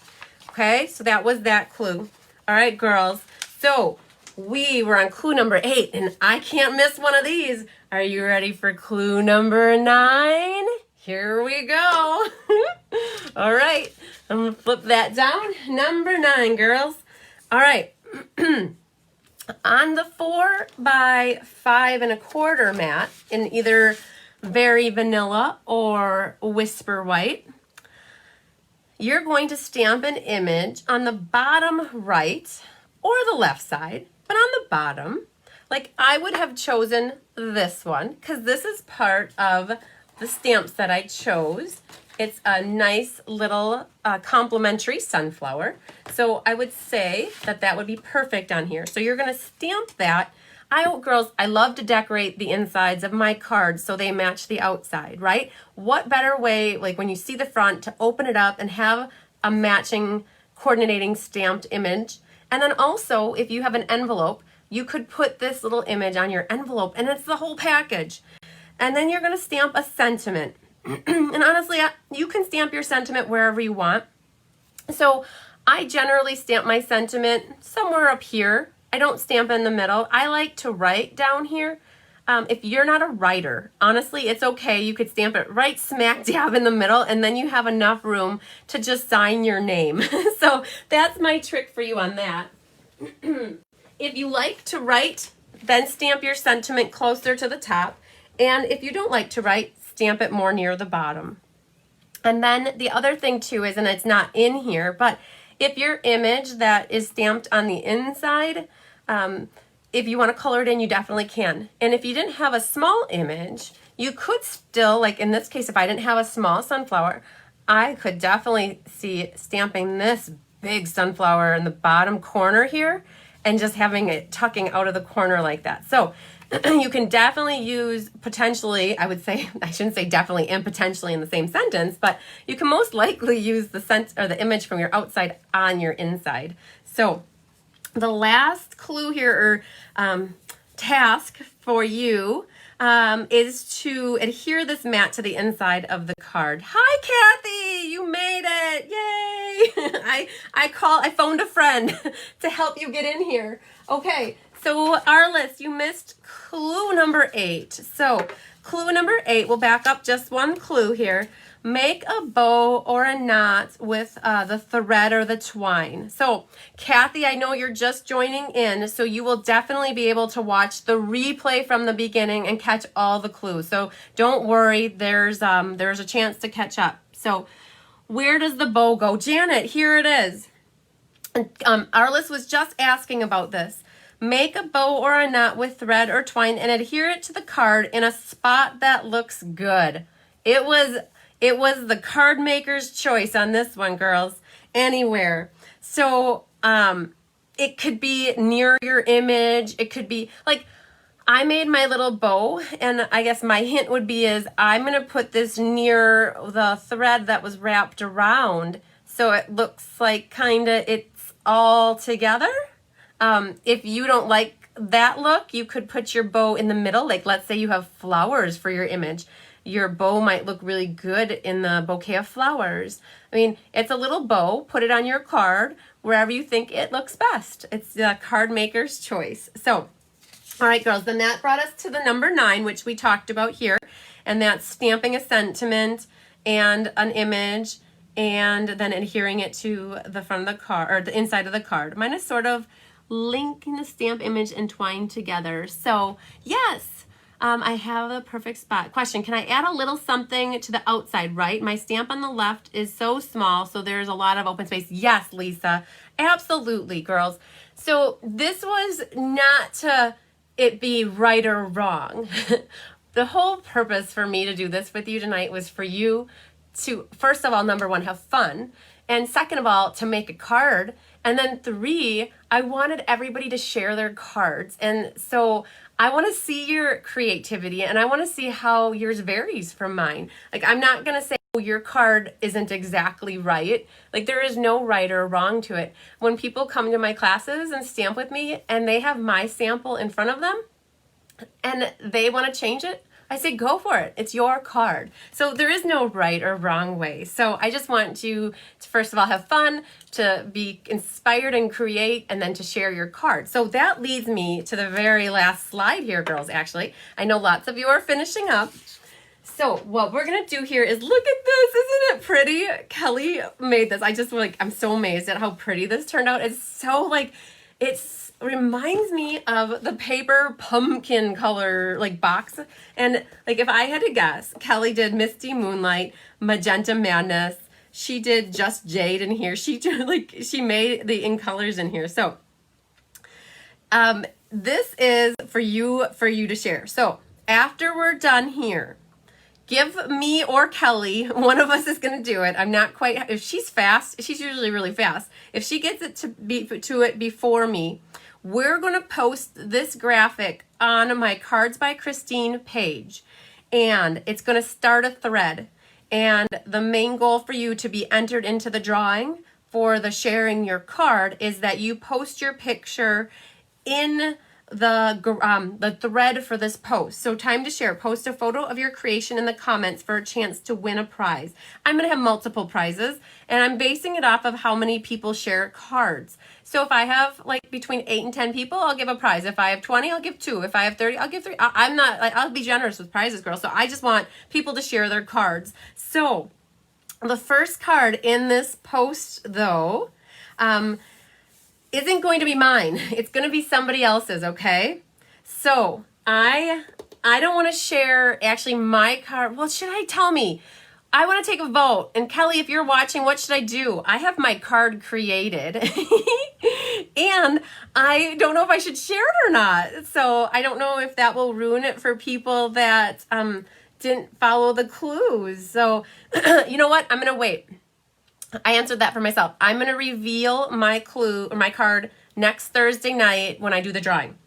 Okay, so that was that clue. All right, girls. So we were on clue number 8, and I can't miss one of these. Are you ready for clue number 9? Here we go. All right, I'm gonna flip that down. Number 9, girls. All right. On the 4 by 5 1/4 mat in either Very Vanilla or Whisper White, you're going to stamp an image on the bottom right or the left side, but on the bottom. Like I would have chosen this one because this is part of the stamps that I chose. It's a nice little complimentary sunflower. So I would say that would be perfect on here. So you're going to stamp that. Girls, I love to decorate the insides of my cards so they match the outside, right? What better way, like when you see the front, to open it up and have a matching, coordinating stamped image. And then also, if you have an envelope, you could put this little image on your envelope and it's the whole package. And then you're going to stamp a sentiment. And honestly, you can stamp your sentiment wherever you want. So I generally stamp my sentiment somewhere up here. I don't stamp in the middle. I like to write down here. If you're not a writer, honestly, it's okay. You could stamp it right smack dab in the middle, and then you have enough room to just sign your name. So that's my trick for you on that. If you like to write, then stamp your sentiment closer to the top. And if you don't like to write, stamp it more near the bottom. And then the other thing too is, and it's not in here, but if your image that is stamped on the inside, if you want to color it in, you definitely can. And if you didn't have a small image, you could still, like in this case, if I didn't have a small sunflower, I could definitely see stamping this big sunflower in the bottom corner here and just having it tucking out of the corner like that. So you can definitely use potentially, I would say, I shouldn't say definitely and potentially in the same sentence, but you can most likely use the scent or the image from your outside on your inside. So the last clue here or task for you is to adhere this mat to the inside of the card. Hi, Kathy, you made it! Yay! I phoned a friend to help you get in here. Okay, so Arliss, you missed clue number 8. So clue number 8, we'll back up just one clue here. Make a bow or a knot with the thread or the twine. So Kathy, I know you're just joining in, so you will definitely be able to watch the replay from the beginning and catch all the clues. So don't worry, there's a chance to catch up. So where does the bow go? Janet, here it is. Arliss was just asking about this. Make a bow or a knot with thread or twine and adhere it to the card in a spot that looks good. It was the card maker's choice on this one, girls. Anywhere. So it could be near your image. It could be like, I made my little bow, and I guess my hint would be is I'm going to put this near the thread that was wrapped around, so it looks like kind of it's all together. If you don't like that look, you could put your bow in the middle. Like, let's say you have flowers for your image. Your bow might look really good in the bouquet of flowers. I mean, it's a little bow. Put it on your card wherever you think it looks best. It's the card maker's choice. So, all right, girls, then that brought us to the number 9, which we talked about here, and that's stamping a sentiment and an image and then adhering it to the front of the card or the inside of the card. Mine is sort of linking the stamp, image, and twine together. So, yes. I have a perfect spot. Question, can I add a little something to the outside, right? My stamp on the left is so small, so there's a lot of open space. Yes, Lisa, absolutely, girls. So this was not to it be right or wrong. The whole purpose for me to do this with you tonight was for you to, first of all, number 1, have fun. And second of all, to make a card. And then 3, I wanted everybody to share their cards. And so I want to see your creativity and I want to see how yours varies from mine. Like, I'm not going to say, oh, your card isn't exactly right. Like, there is no right or wrong to it. When people come to my classes and stamp with me and they have my sample in front of them and they want to change it, I say, go for it. It's your card. So there is no right or wrong way. So I just want you to, first of all, have fun, to be inspired and create, and then to share your card. So that leads me to the very last slide here, girls, actually. I know lots of you are finishing up. So what we're going to do here is look at this. Isn't it pretty? Kelly made this. I'm so amazed at how pretty this turned out. It's so reminds me of the paper pumpkin color box. And if I had to guess, Kelly did Misty Moonlight, Magenta Madness. She did Just Jade in here. She did she made the in colors in here. So this is for you to share. So after we're done here, give me or Kelly, one of us is going to do it. I'm not quite, if she's fast, she's usually really fast. If she gets it to it before me, we're going to post this graphic on my Cards by Christine page, and it's going to start a thread. And the main goal for you to be entered into the drawing for the sharing your card is that you post your picture in the thread for this post. So time to share. Post a photo of your creation in the comments for a chance to win a prize. I'm going to have multiple prizes, and I'm basing it off of how many people share cards. So if I have between 8 and 10 people, I'll give a prize. If I have 20, I'll give 2. If I have 30, I'll give 3. I'm not I'll be generous with prizes, girls. So I just want people to share their cards. So the first card in this post, though, isn't going to be mine. It's going to be somebody else's, okay? So I don't want to share actually my card. Well, should I tell me? I want to take a vote. And Kelly, if you're watching, what should I do? I have my card created and I don't know if I should share it or not. So I don't know if that will ruin it for people that didn't follow the clues. So you know what? I'm going to wait. I answered that for myself. I'm going to reveal my clue or my card next Thursday night when I do the drawing.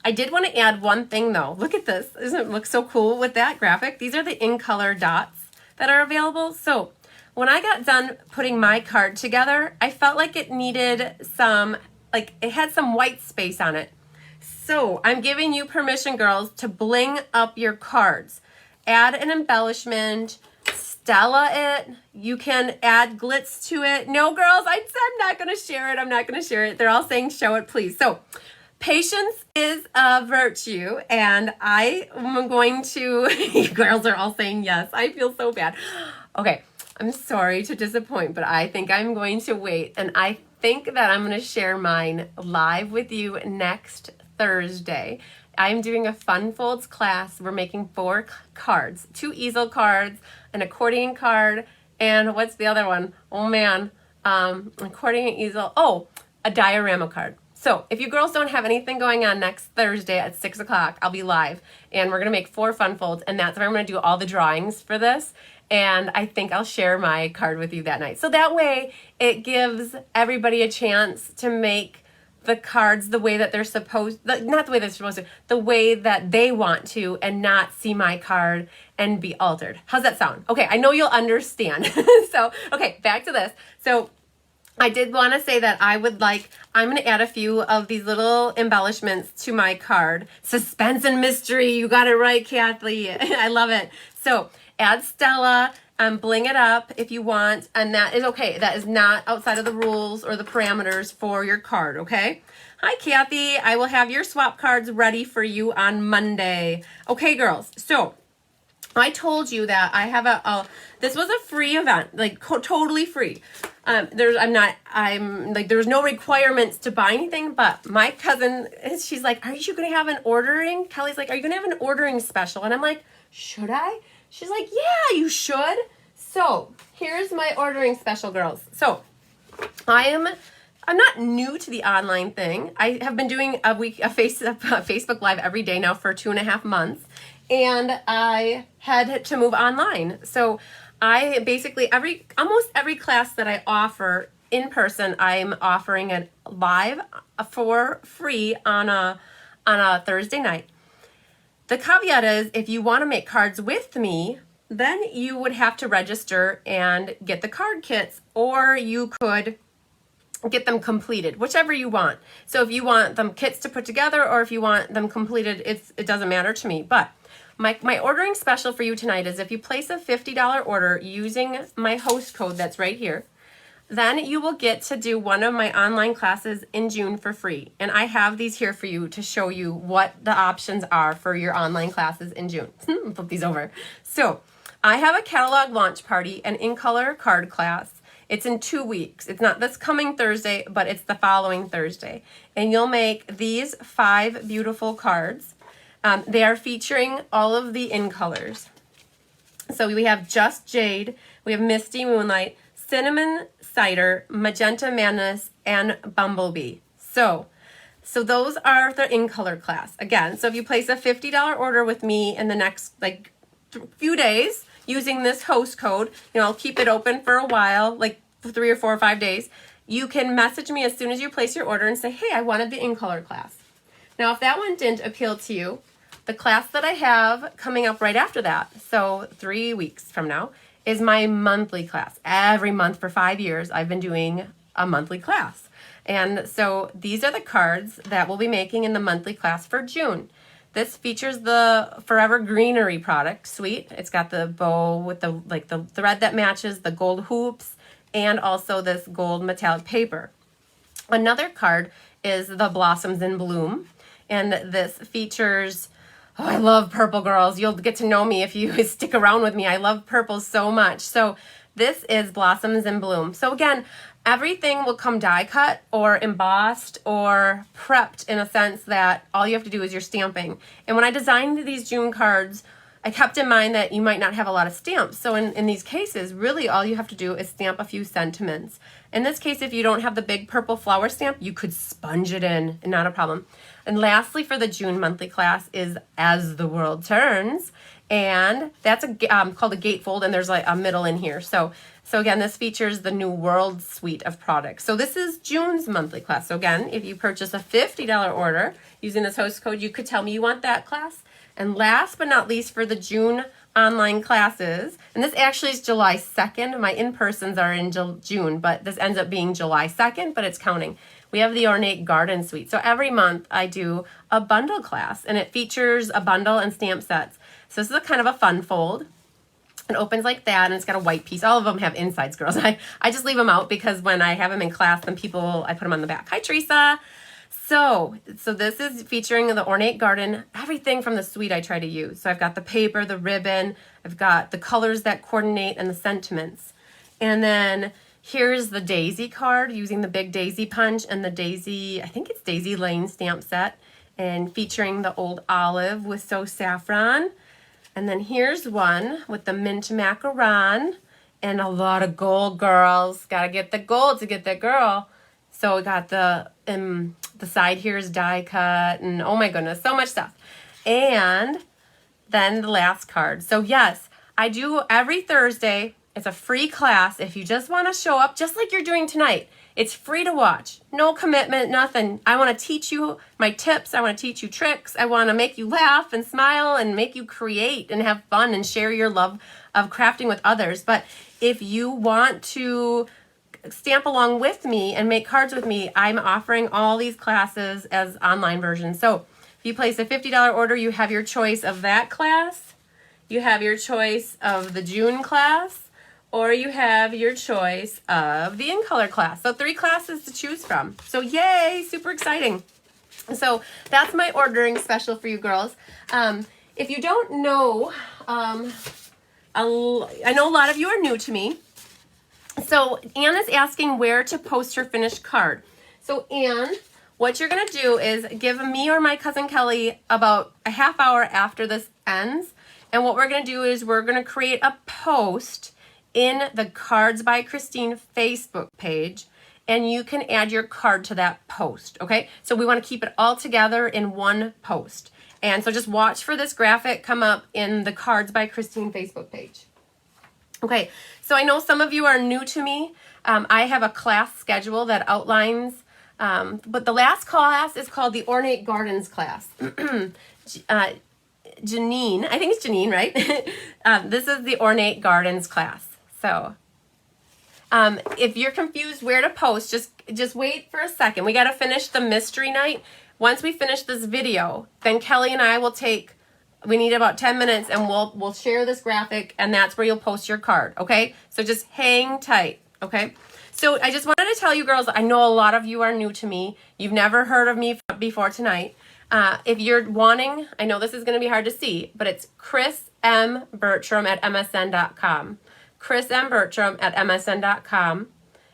I did want to add one thing though. Look at this. Doesn't it look so cool with that graphic? These are the in color dots that are available. So when I got done putting my card together, I felt like it needed some, like it had some white space on it. So I'm giving you permission, girls, to bling up your cards. Add an embellishment, Stella it. You can add glitz to it. No, girls, I said I'm not going to share it. I'm not going to share it. They're all saying show it, please. So patience is a virtue, and I am going to, you girls are all saying yes. I feel so bad. Okay, I'm sorry to disappoint, but I think I'm going to wait, and I think that I'm going to share mine live with you next Thursday. I'm doing a Fun Folds class. We're making 4 cards, 2 easel cards, an accordion card, and what's the other one? Oh man, accordion, easel, oh, a diorama card. So if you girls don't have anything going on next Thursday at 6 o'clock, I'll be live, and we're gonna make 4 Fun Folds, and that's where I'm gonna do all the drawings for this. And I think I'll share my card with you that night. So that way it gives everybody a chance to make the cards the way that they're supposed, not the way they're supposed to, the way that they want to, and not see my card and be altered. How's that sound? Okay, I know you'll understand. So, okay, back to this. So I did want to say that I'm going to add a few of these little embellishments to my card. Suspense and mystery. You got it right, Kathleen. I love it. So add Stella, bling it up if you want, and that is okay. That is not outside of the rules or the parameters for your card, okay? Hi, Kathy. I will have your swap cards ready for you on Monday. Okay, girls. So I told you that I have this was a free event, like totally free. There's no requirements to buy anything, but my cousin, she's like, are you going to have an ordering? Kelly's like, are you going to have an ordering special? And I'm like, should I? She's like, yeah, you should. So here's my ordering special, girls. So I'm not new to the online thing. I have been doing a Facebook Live every day now for 2.5 months, and I had to move online. So I basically almost every class that I offer in person, I'm offering it live for free on a Thursday night. The caveat is if you want to make cards with me, then you would have to register and get the card kits, or you could get them completed, whichever you want. So if you want them kits to put together, or if you want them completed, it doesn't matter to me. But my ordering special for you tonight is if you place a $50 order using my host code that's right here, then you will get to do one of my online classes in June for free. And I have these here for you to show you what the options are for your online classes in June. Flip these over. So I have a catalog launch party, an in-color card class. It's in 2 weeks. It's not this coming Thursday, but it's the following Thursday. And you'll make these 5 beautiful cards. They are featuring all of the in-colors. So we have Just Jade, we have Misty Moonlight, Cinnamon Cider, Magenta Madness, and Bumblebee. So those are the in-color class. Again, so if you place a $50 order with me in the next few days using this host code, I'll keep it open for a while, like 3 or 4 or 5 days. You can message me as soon as you place your order and say, hey, I wanted the in-color class. Now, if that one didn't appeal to you, the class that I have coming up right after that, so 3 weeks from now, is my monthly class. Every month for 5 years, I've been doing a monthly class. And so these are the cards that we'll be making in the monthly class for June. This features the Forever Greenery product suite. It's got the bow with the thread that matches, the gold hoops, and also this gold metallic paper. Another card is the Blossoms in Bloom. And this features, I love purple, girls. You'll get to know me if you stick around with me. I love purple so much. So this is Blossoms in Bloom. So again, everything will come die cut or embossed or prepped in a sense that all you have to do is your stamping. And when I designed these June cards, I kept in mind that you might not have a lot of stamps. So in these cases, really all you have to do is stamp a few sentiments. In this case, if you don't have the big purple flower stamp, you could sponge it in, not a problem. And lastly, for the June monthly class is As the World Turns. And that's called a gatefold, and there's like a middle in here. So again, this features the New World suite of products. So this is June's monthly class. So again, if you purchase a $50 order using this host code, you could tell me you want that class. And last but not least, for the June online classes, and this actually is July 2nd. My in-persons are in June, but this ends up being July 2nd, but it's counting. We have the Ornate Garden Suite. So every month I do a bundle class, and it features a bundle and stamp sets. So this is a kind of a fun fold. It opens like that, and it's got a white piece. All of them have insides, girls. I just leave them out because when I have them in class, then I put them on the back. Hi, Teresa. So this is featuring the Ornate Garden, everything from the suite I try to use. So I've got the paper, the ribbon, I've got the colors that coordinate, and the sentiments. And then here's the daisy card using the big daisy punch and the daisy, I think it's Daisy Lane stamp set, and featuring the old olive with So Saffron. And then here's one with the mint macaron and a lot of gold, girls. Gotta get the gold to get that girl. So we got the side here is die cut, and oh my goodness, so much stuff. And then the last card. So yes, I do every Thursday. It's a free class if you just want to show up, just like you're doing tonight. It's free to watch, no commitment, nothing. I want to teach you my tips. I want to teach you tricks. I want to make you laugh and smile and make you create and have fun and share your love of crafting with others. But if you want to stamp along with me and make cards with me, I'm offering all these classes as online versions. So if you place a $50 order, you have your choice of that class, you have your choice of the June class, or you have your choice of the In Color class. So 3 classes to choose from. So yay, super exciting. So that's my ordering special for you girls. If you don't know, I know a lot of you are new to me. So Anne is asking where to post her finished card. So Anne, what you're going to do is give me or my cousin Kelly about a half hour after this ends. And what we're going to do is we're going to create a post in the Cards by Christine Facebook page, and you can add your card to that post, okay? So we want to keep it all together in one post. And so just watch for this graphic come up in the Cards by Christine Facebook page. Okay, so I know some of you are new to me. I have a class schedule that outlines, but the last class is called the Ornate Gardens class. Janine, I think it's Janine, right? This is the Ornate Gardens class. So if you're confused where to post, just wait for a second. We got to finish the mystery night. Once we finish this video, then Kelly and I will we need about 10 minutes, and we'll share this graphic, and that's where you'll post your card, okay? So just hang tight, okay? So I just wanted to tell you girls, I know a lot of you are new to me. You've never heard of me before tonight. If you're wanting, I know this is going to be hard to see, but it's Chris M. Bertram at MSN.com. Chris M. Bertram at MSN.com.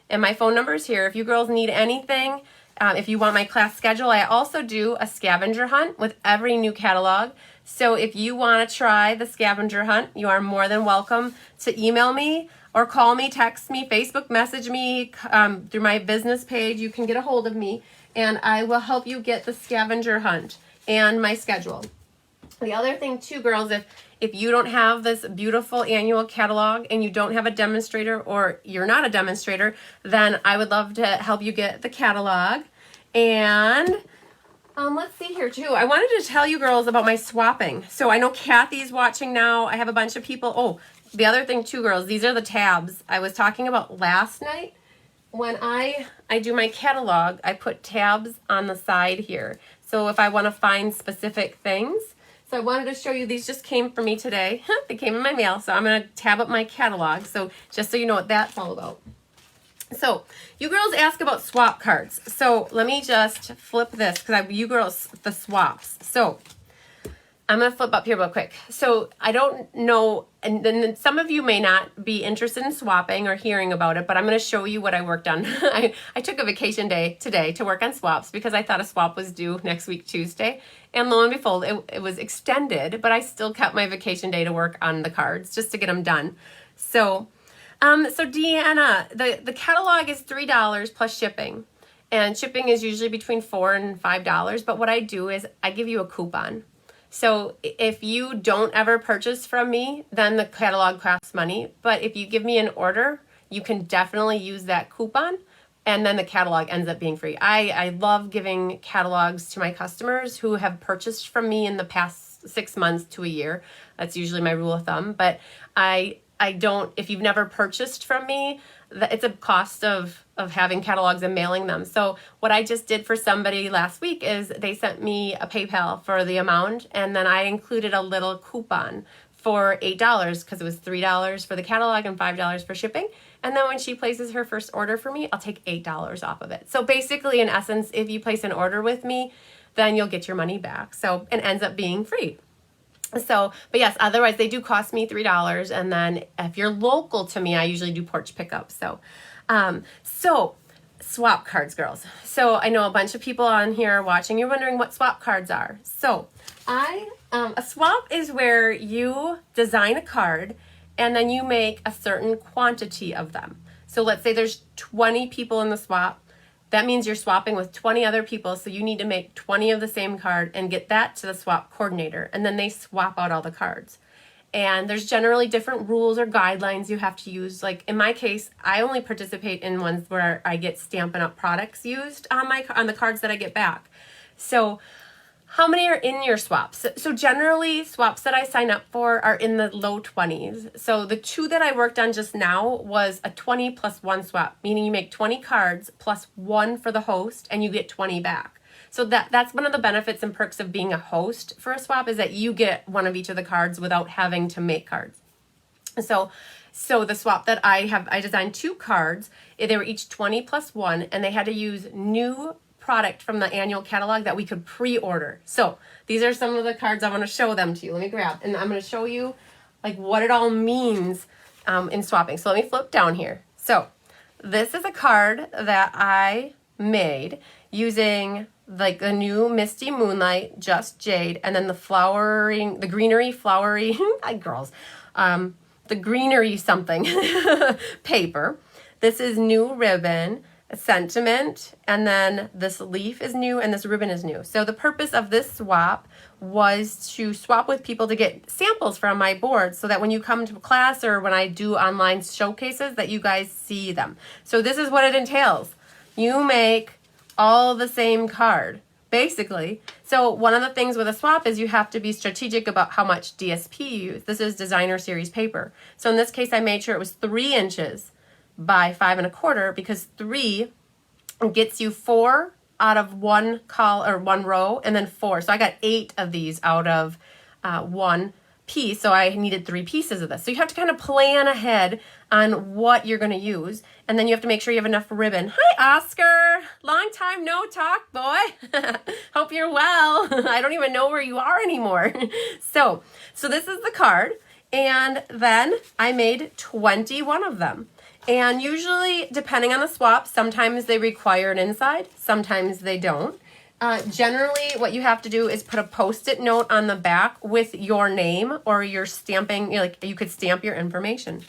And my phone number is here. If you girls need anything, if you want my class schedule, I also do a scavenger hunt with every new catalog. So if you want to try the scavenger hunt, you are more than welcome to email me or call me, text me, Facebook message me through my business page. You can get a hold of me, and I will help you get the scavenger hunt and my schedule. The other thing too, girls, if you don't have this beautiful annual catalog and you don't have a demonstrator, or you're not a demonstrator, then I would love to help you get the catalog. And let's see here too. I wanted to tell you girls about my swapping. So I know Kathy's watching now. I have a bunch of people. Oh, the other thing too, girls, these are the tabs I was talking about last night. When I do my catalog, I put tabs on the side here. So if I want to find specific things. So I wanted to show you, these just came for me today. They came in my mail, so I'm going to tab up my catalog. So just so you know what that's all about. So you girls ask about swap cards. So let me just flip this, because you girls, the swaps. So I'm going to flip up here real quick. So I don't know, and then some of you may not be interested in swapping or hearing about it, but I'm going to show you what I worked on. I took a vacation day today to work on swaps because I thought a swap was due next week, Tuesday. And lo and behold, it was extended, but I still kept my vacation day to work on the cards just to get them done. So Deanna, the catalog is $3 plus shipping. And shipping is usually between $4 and $5. But what I do is I give you a coupon. So if you don't ever purchase from me, then the catalog costs money. But if you give me an order, you can definitely use that coupon, and then the catalog ends up being free. I love giving catalogs to my customers who have purchased from me in the past 6 months to a year. That's usually my rule of thumb. But I don't, if you've never purchased from me, it's a cost of having catalogs and mailing them. So what I just did for somebody last week is they sent me a PayPal for the amount, and then I included a little coupon for $8 because it was $3 for the catalog and $5 for shipping. And then when she places her first order for me, I'll take $8 off of it. So basically, in essence, if you place an order with me, then you'll get your money back. So it ends up being free. So, but yes, otherwise they do cost me $3. And then if you're local to me, I usually do porch pickup. So swap cards, girls. So I know a bunch of people on here are watching. You're wondering what swap cards are. So a swap is where you design a card and then you make a certain quantity of them. So let's say there's 20 people in the swap. That means you're swapping with 20 other people, so you need to make 20 of the same card and get that to the swap coordinator, and then they swap out all the cards. And there's generally different rules or guidelines you have to use. Like in my case, I only participate in ones where I get Stampin' Up! Products used on the cards that I get back. So how many are in your swaps? So generally, swaps that I sign up for are in the low 20s. So the two that I worked on just now was a 20 plus 1 swap, meaning you make 20 cards plus 1 for the host, and you get 20 back. So that's one of the benefits and perks of being a host for a swap, is that you get one of each of the cards without having to make cards. So the swap that I designed 2 cards. They were each 20 plus 1, and they had to use new product from the annual catalog that we could pre-order. So these are some of the cards. I want to show them to you. Let me grab, and I'm going to show you like what it all means in swapping. So let me flip down here. So this is a card that I made using like the new Misty Moonlight, Just Jade, and then the greenery flowery, hi girls, the greenery something paper. This is new ribbon, sentiment, and then this leaf is new and this ribbon is new. So the purpose of this swap was to swap with people to get samples from my board so that when you come to class or when I do online showcases that you guys see them. So this is what it entails. You make all the same card, basically. So one of the things with a swap is you have to be strategic about how much DSP you use. This is designer series paper. So in this case, I made sure it was 3 inches by 5 1/4 because 3 gets you 4 out of one row, and then 4. So I got 8 of these out of one piece. So I needed 3 pieces of this. So you have to kind of plan ahead on what you're going to use. And then you have to make sure you have enough ribbon. Hi, Oscar. Long time no talk, boy. Hope you're well. I don't even know where you are anymore. So this is the card. And then I made 21 of them. And usually, depending on the swap, sometimes they require an inside, sometimes they don't. Generally, what you have to do is put a Post-it note on the back with your name or your stamping, you could stamp your information.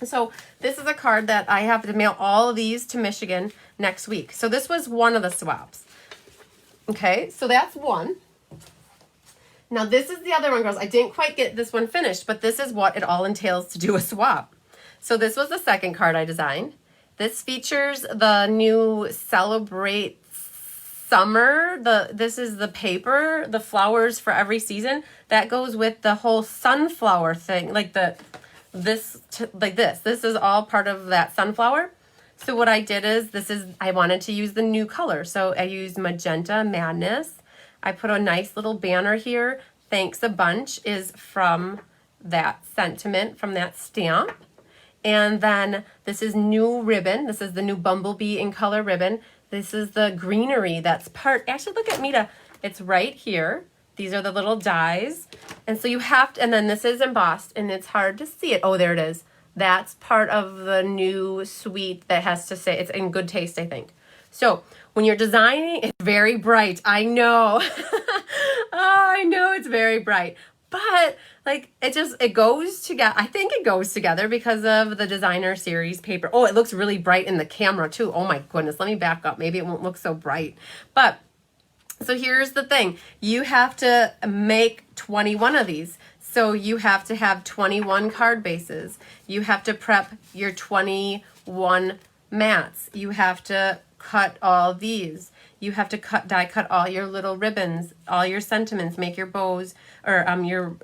So this is a card that I have to mail all of these to Michigan next week. So this was one of the swaps. Okay, so that's one. Now this is the other one, girls. I didn't quite get this one finished, but this is what it all entails to do a swap. So this was the second card I designed. This features the new Celebrate Summer. This is the paper, the flowers for every season. That goes with the whole sunflower thing, this is all part of that sunflower. So what I did is I wanted to use the new color. So I used Magenta Madness. I put a nice little banner here. Thanks a bunch is from that sentiment, from that stamp. And then this is new ribbon. This is the new Bumblebee in color ribbon. This is the greenery that's actually look at Mita. It's right here. These are the little dies. And so you have to, and then this is embossed and it's hard to see it. Oh, there it is. That's part of the new suite that has to say, it's in good taste, I think. So when you're designing, it's very bright. I know. I know it's very bright. But it goes together. I think it goes together because of the designer series paper. Oh, it looks really bright in the camera too. Oh my goodness. Let me back up. Maybe it won't look so bright. But So here's the thing. You have to make 21 of these. So you have to have 21 card bases. You have to prep your 21 mats. You have to cut all these. You have to die cut all your little ribbons, all your sentiments, make your bows or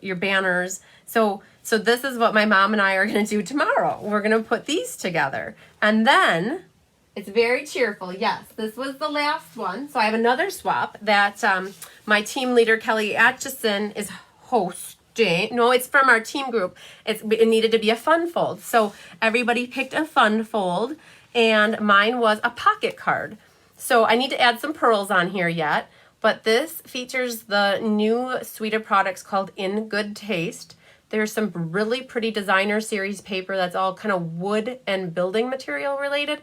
your banners. So this is what my mom and I are going to do tomorrow. We're going to put these together. And then it's very cheerful. Yes, this was the last one. So I have another swap that my team leader, Kelly Atchison, is hosting. No, it's from our team group. It needed to be a fun fold. So everybody picked a fun fold, and mine was a pocket card. So I need to add some pearls on here yet, but this features the new suite of products called In Good Taste. There's some really pretty designer series paper that's all kind of wood and building material related.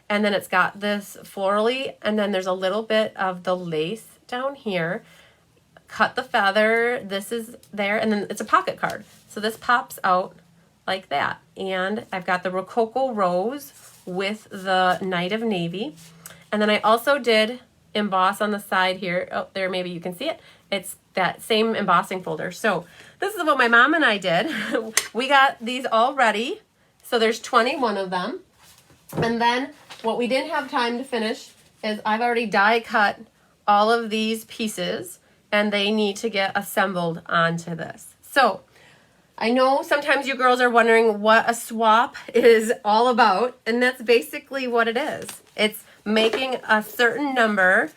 And then it's got this florally, and then there's a little bit of the lace down here. Cut the feather, this is there, and then it's a pocket card. So this pops out like that. And I've got the Rococo Rose with the Night of Navy. And then I also did emboss on the side here. Oh, there, maybe you can see it. It's that same embossing folder. So this is what my mom and I did. We got these all ready. So there's 21 of them. And then what we didn't have time to finish is I've already die cut all of these pieces, and they need to get assembled onto this. So I know sometimes you girls are wondering what a swap is all about, and that's basically what it is. It's making a certain number.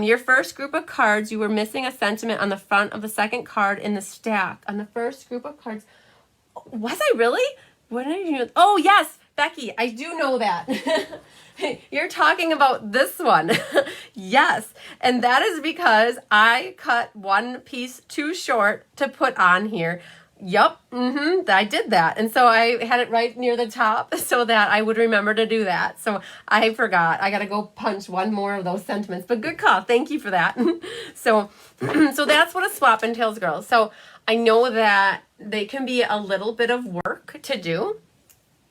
Your first group of cards, you were missing a sentiment on the front of the second card in the stack. On the first group of cards, was I really? What did I do? Oh yes, Becky, I do know that. You're talking about this one. Yes, and that is because I cut one piece too short to put on here. Yup, I did that. And so I had it right near the top so that I would remember to do that. So I forgot. I got to go punch one more of those sentiments. But good call. Thank you for that. So that's what a swap entails, girls. So I know that they can be a little bit of work to do,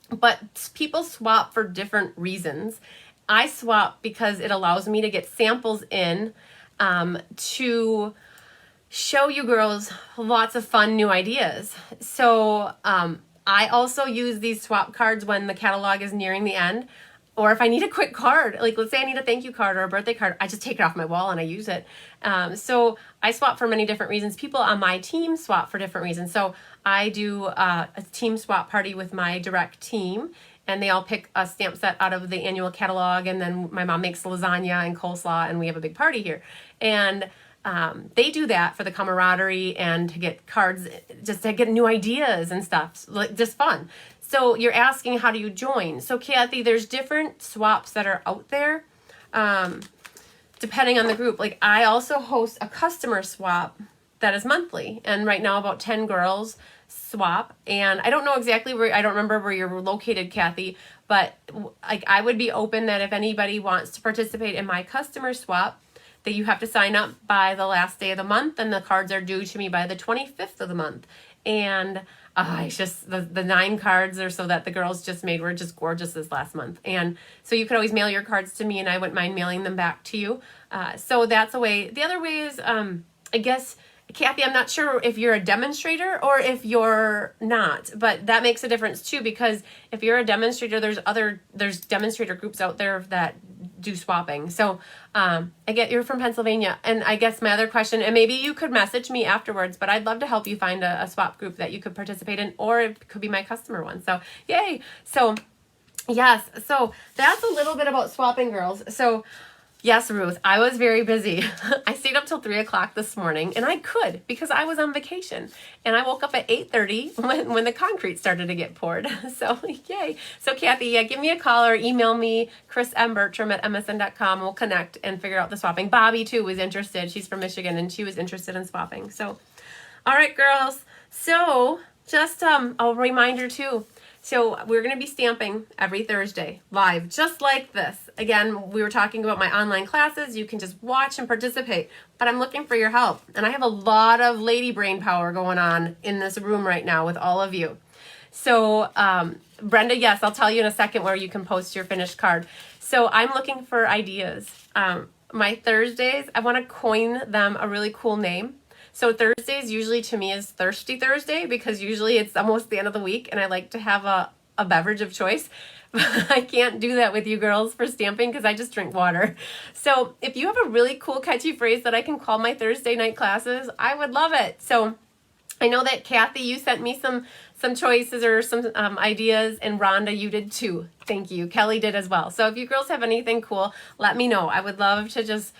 but people swap for different reasons. I swap because it allows me to get samples in to show you girls lots of fun new ideas. So I also use these swap cards when the catalog is nearing the end, or if I need a quick card, like let's say I need a thank you card or a birthday card, I just take it off my wall and I use it. So I swap for many different reasons. People on my team swap for different reasons. So I do a team swap party with my direct team, and they all pick a stamp set out of the annual catalog, and then my mom makes lasagna and coleslaw, and we have a big party here. And they do that for the camaraderie and to get cards, just to get new ideas and stuff, like just fun. So you're asking, how do you join? So Kathy, there's different swaps that are out there, depending on the group. Like I also host a customer swap that is monthly, and right now about 10 girls swap. And I don't know exactly where, I don't remember where you're located, Kathy, but like I would be open that if anybody wants to participate in my customer swap, that you have to sign up by the last day of the month, and the cards are due to me by the 25th of the month. And it's just the 9 cards or so that the girls just made were just gorgeous this last month. And so you could always mail your cards to me, and I wouldn't mind mailing them back to you. So that's a way. The other way is, I guess, Kathy, I'm not sure if you're a demonstrator or if you're not, but that makes a difference too, because if you're a demonstrator, there's demonstrator groups out there that do swapping. So I get you're from Pennsylvania, and I guess my other question, and maybe you could message me afterwards, but I'd love to help you find a swap group that you could participate in, or it could be my customer one. So yay. So yes, so that's a little bit about swapping, girls. So yes, Ruth, I was very busy. I stayed up till 3 o'clock this morning, and I could because I was on vacation. And I woke up at 8:30 when the concrete started to get poured. So yay. So Kathy, yeah, give me a call or email me, chrismbertram@msn.com. We'll connect and figure out the swapping. Bobby, too, was interested. She's from Michigan, and she was interested in swapping. So, all right, girls. So just a reminder, too. So we're going to be stamping every Thursday live, just like this. Again, we were talking about my online classes. You can just watch and participate, but I'm looking for your help. And I have a lot of lady brain power going on in this room right now with all of you. So Brenda, yes, I'll tell you in a second where you can post your finished card. So I'm looking for ideas. my Thursdays, I want to coin them a really cool name. So Thursdays usually to me is Thirsty Thursday, because usually it's almost the end of the week and I like to have a beverage of choice. I can't do that with you girls for stamping because I just drink water. So if you have a really cool catchy phrase that I can call my Thursday night classes, I would love it. So I know that Kathy, you sent me some choices or some ideas, and Rhonda, you did too. Thank you. Kelly did as well. So if you girls have anything cool, let me know. I would love to just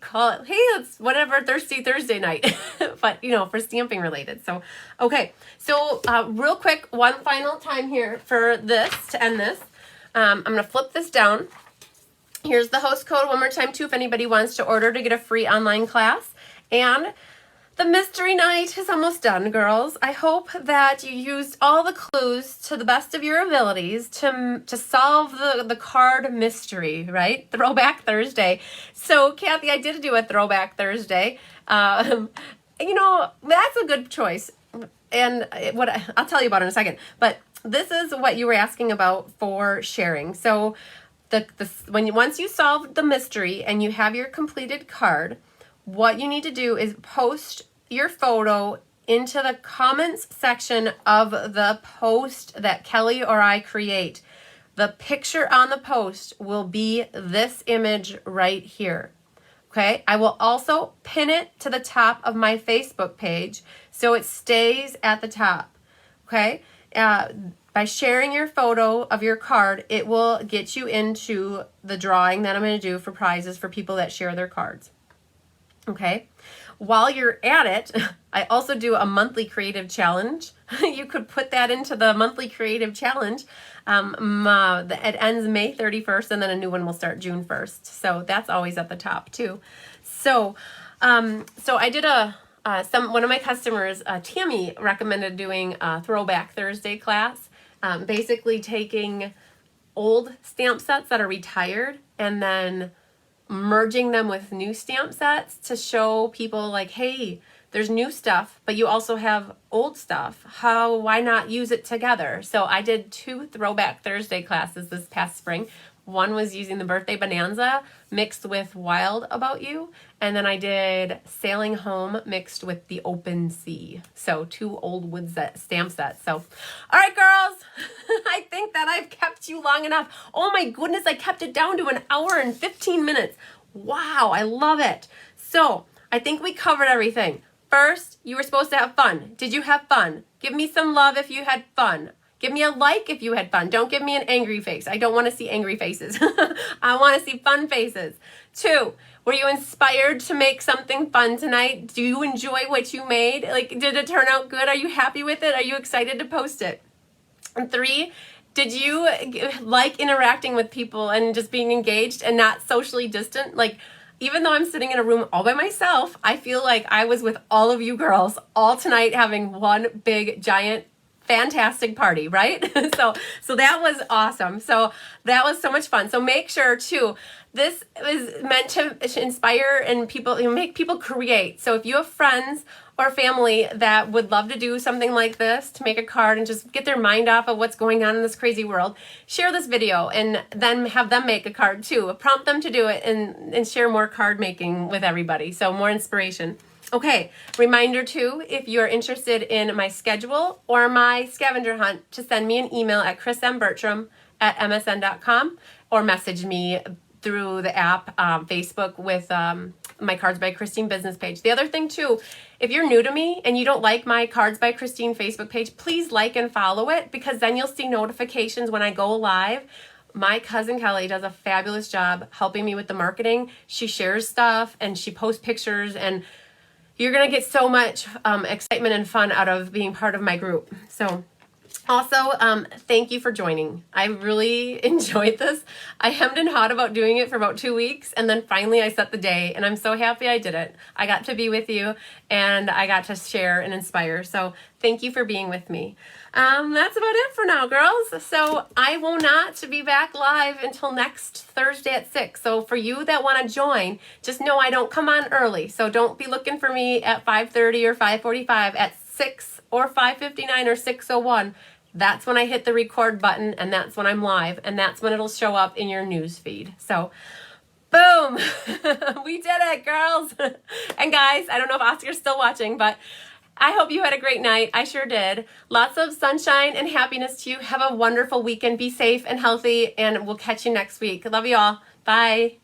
call it, hey, it's whatever, Thirsty Thursday night, but for stamping related. So, okay. So real quick, one final time here for this, to end this. I'm going to flip this down. Here's the host code one more time too, if anybody wants to order to get a free online class. And the mystery night is almost done, girls. I hope that you used all the clues to the best of your abilities to solve the card mystery, right? Throwback Thursday. So, Kathy, I did do a Throwback Thursday. That's a good choice. And I'll tell you about it in a second. But this is what you were asking about for sharing. So, once you solve the mystery and you have your completed card, what you need to do is post your photo into the comments section of the post that Kelly or I create. The picture on the post will be this image right here. Okay, I will also pin it to the top of my Facebook page so it stays at the top. Okay, by sharing your photo of your card, it will get you into the drawing that I'm going to do for prizes for people that share their cards. Okay, while you're at it, I also do a monthly creative challenge. You could put that into the monthly creative challenge. It ends May 31st, and then a new one will start June 1st. So that's always at the top too. So I did one of my customers, Tammy, recommended doing a Throwback Thursday class. Basically taking old stamp sets that are retired and then merging them with new stamp sets to show people like, hey, there's new stuff, but you also have old stuff. Why not use it together? So I did 2 Throwback Thursday classes this past spring. One was using the Birthday Bonanza mixed with Wild About You. And then I did Sailing Home mixed with the Open Sea. So 2 old wood stamp sets. So, all right, girls, I think that I've kept you long enough. Oh my goodness, I kept it down to 1 hour and 15 minutes. Wow, I love it. So I think we covered everything. First, you were supposed to have fun. Did you have fun? Give me some love if you had fun. Give me a like if you had fun. Don't give me an angry face. I don't want to see angry faces. I want to see fun faces. 2, were you inspired to make something fun tonight? Do you enjoy what you made? Did it turn out good? Are you happy with it? Are you excited to post it? And 3, did you like interacting with people and just being engaged and not socially distant? Even though I'm sitting in a room all by myself, I feel like I was with all of you girls all tonight having one big, giant, fantastic party, right? So that was awesome. So that was so much fun. So make sure too, this is meant to inspire and make people create. So if you have friends or family that would love to do something like this, to make a card and just get their mind off of what's going on in this crazy world, share this video and then have them make a card too. Prompt them to do it and share more card making with everybody. So more inspiration. Okay, reminder too, if you're interested in my schedule or my scavenger hunt, to send me an email at chrismbertram@msn.com or message me through the app, Facebook, with my Cards by Christine business page. The other thing too, if you're new to me and you don't like my Cards by Christine Facebook page, please like and follow it, because then you'll see notifications when I go live. My cousin Kelly does a fabulous job helping me with the marketing. She shares stuff and she posts pictures, and you're going to get so much excitement and fun out of being part of my group. So also, thank you for joining. I really enjoyed this. I hemmed and hawed about doing it for about 2 weeks, and then finally I set the day, and I'm so happy I did it. I got to be with you, and I got to share and inspire. So thank you for being with me. That's about it for now, girls. So I will not be back live until next Thursday at 6. So for you that want to join, just know I don't come on early. So don't be looking for me at 5:30 or 5:45. At 6 or 5:59 or 6:01. That's when I hit the record button, and that's when I'm live, and that's when it'll show up in your news feed. So Boom! We did it, girls. And guys, I don't know if Oscar's still watching, but I hope you had a great night. I sure did. Lots of sunshine and happiness to you. Have a wonderful weekend. Be safe and healthy, and we'll catch you next week. Love you all. Bye.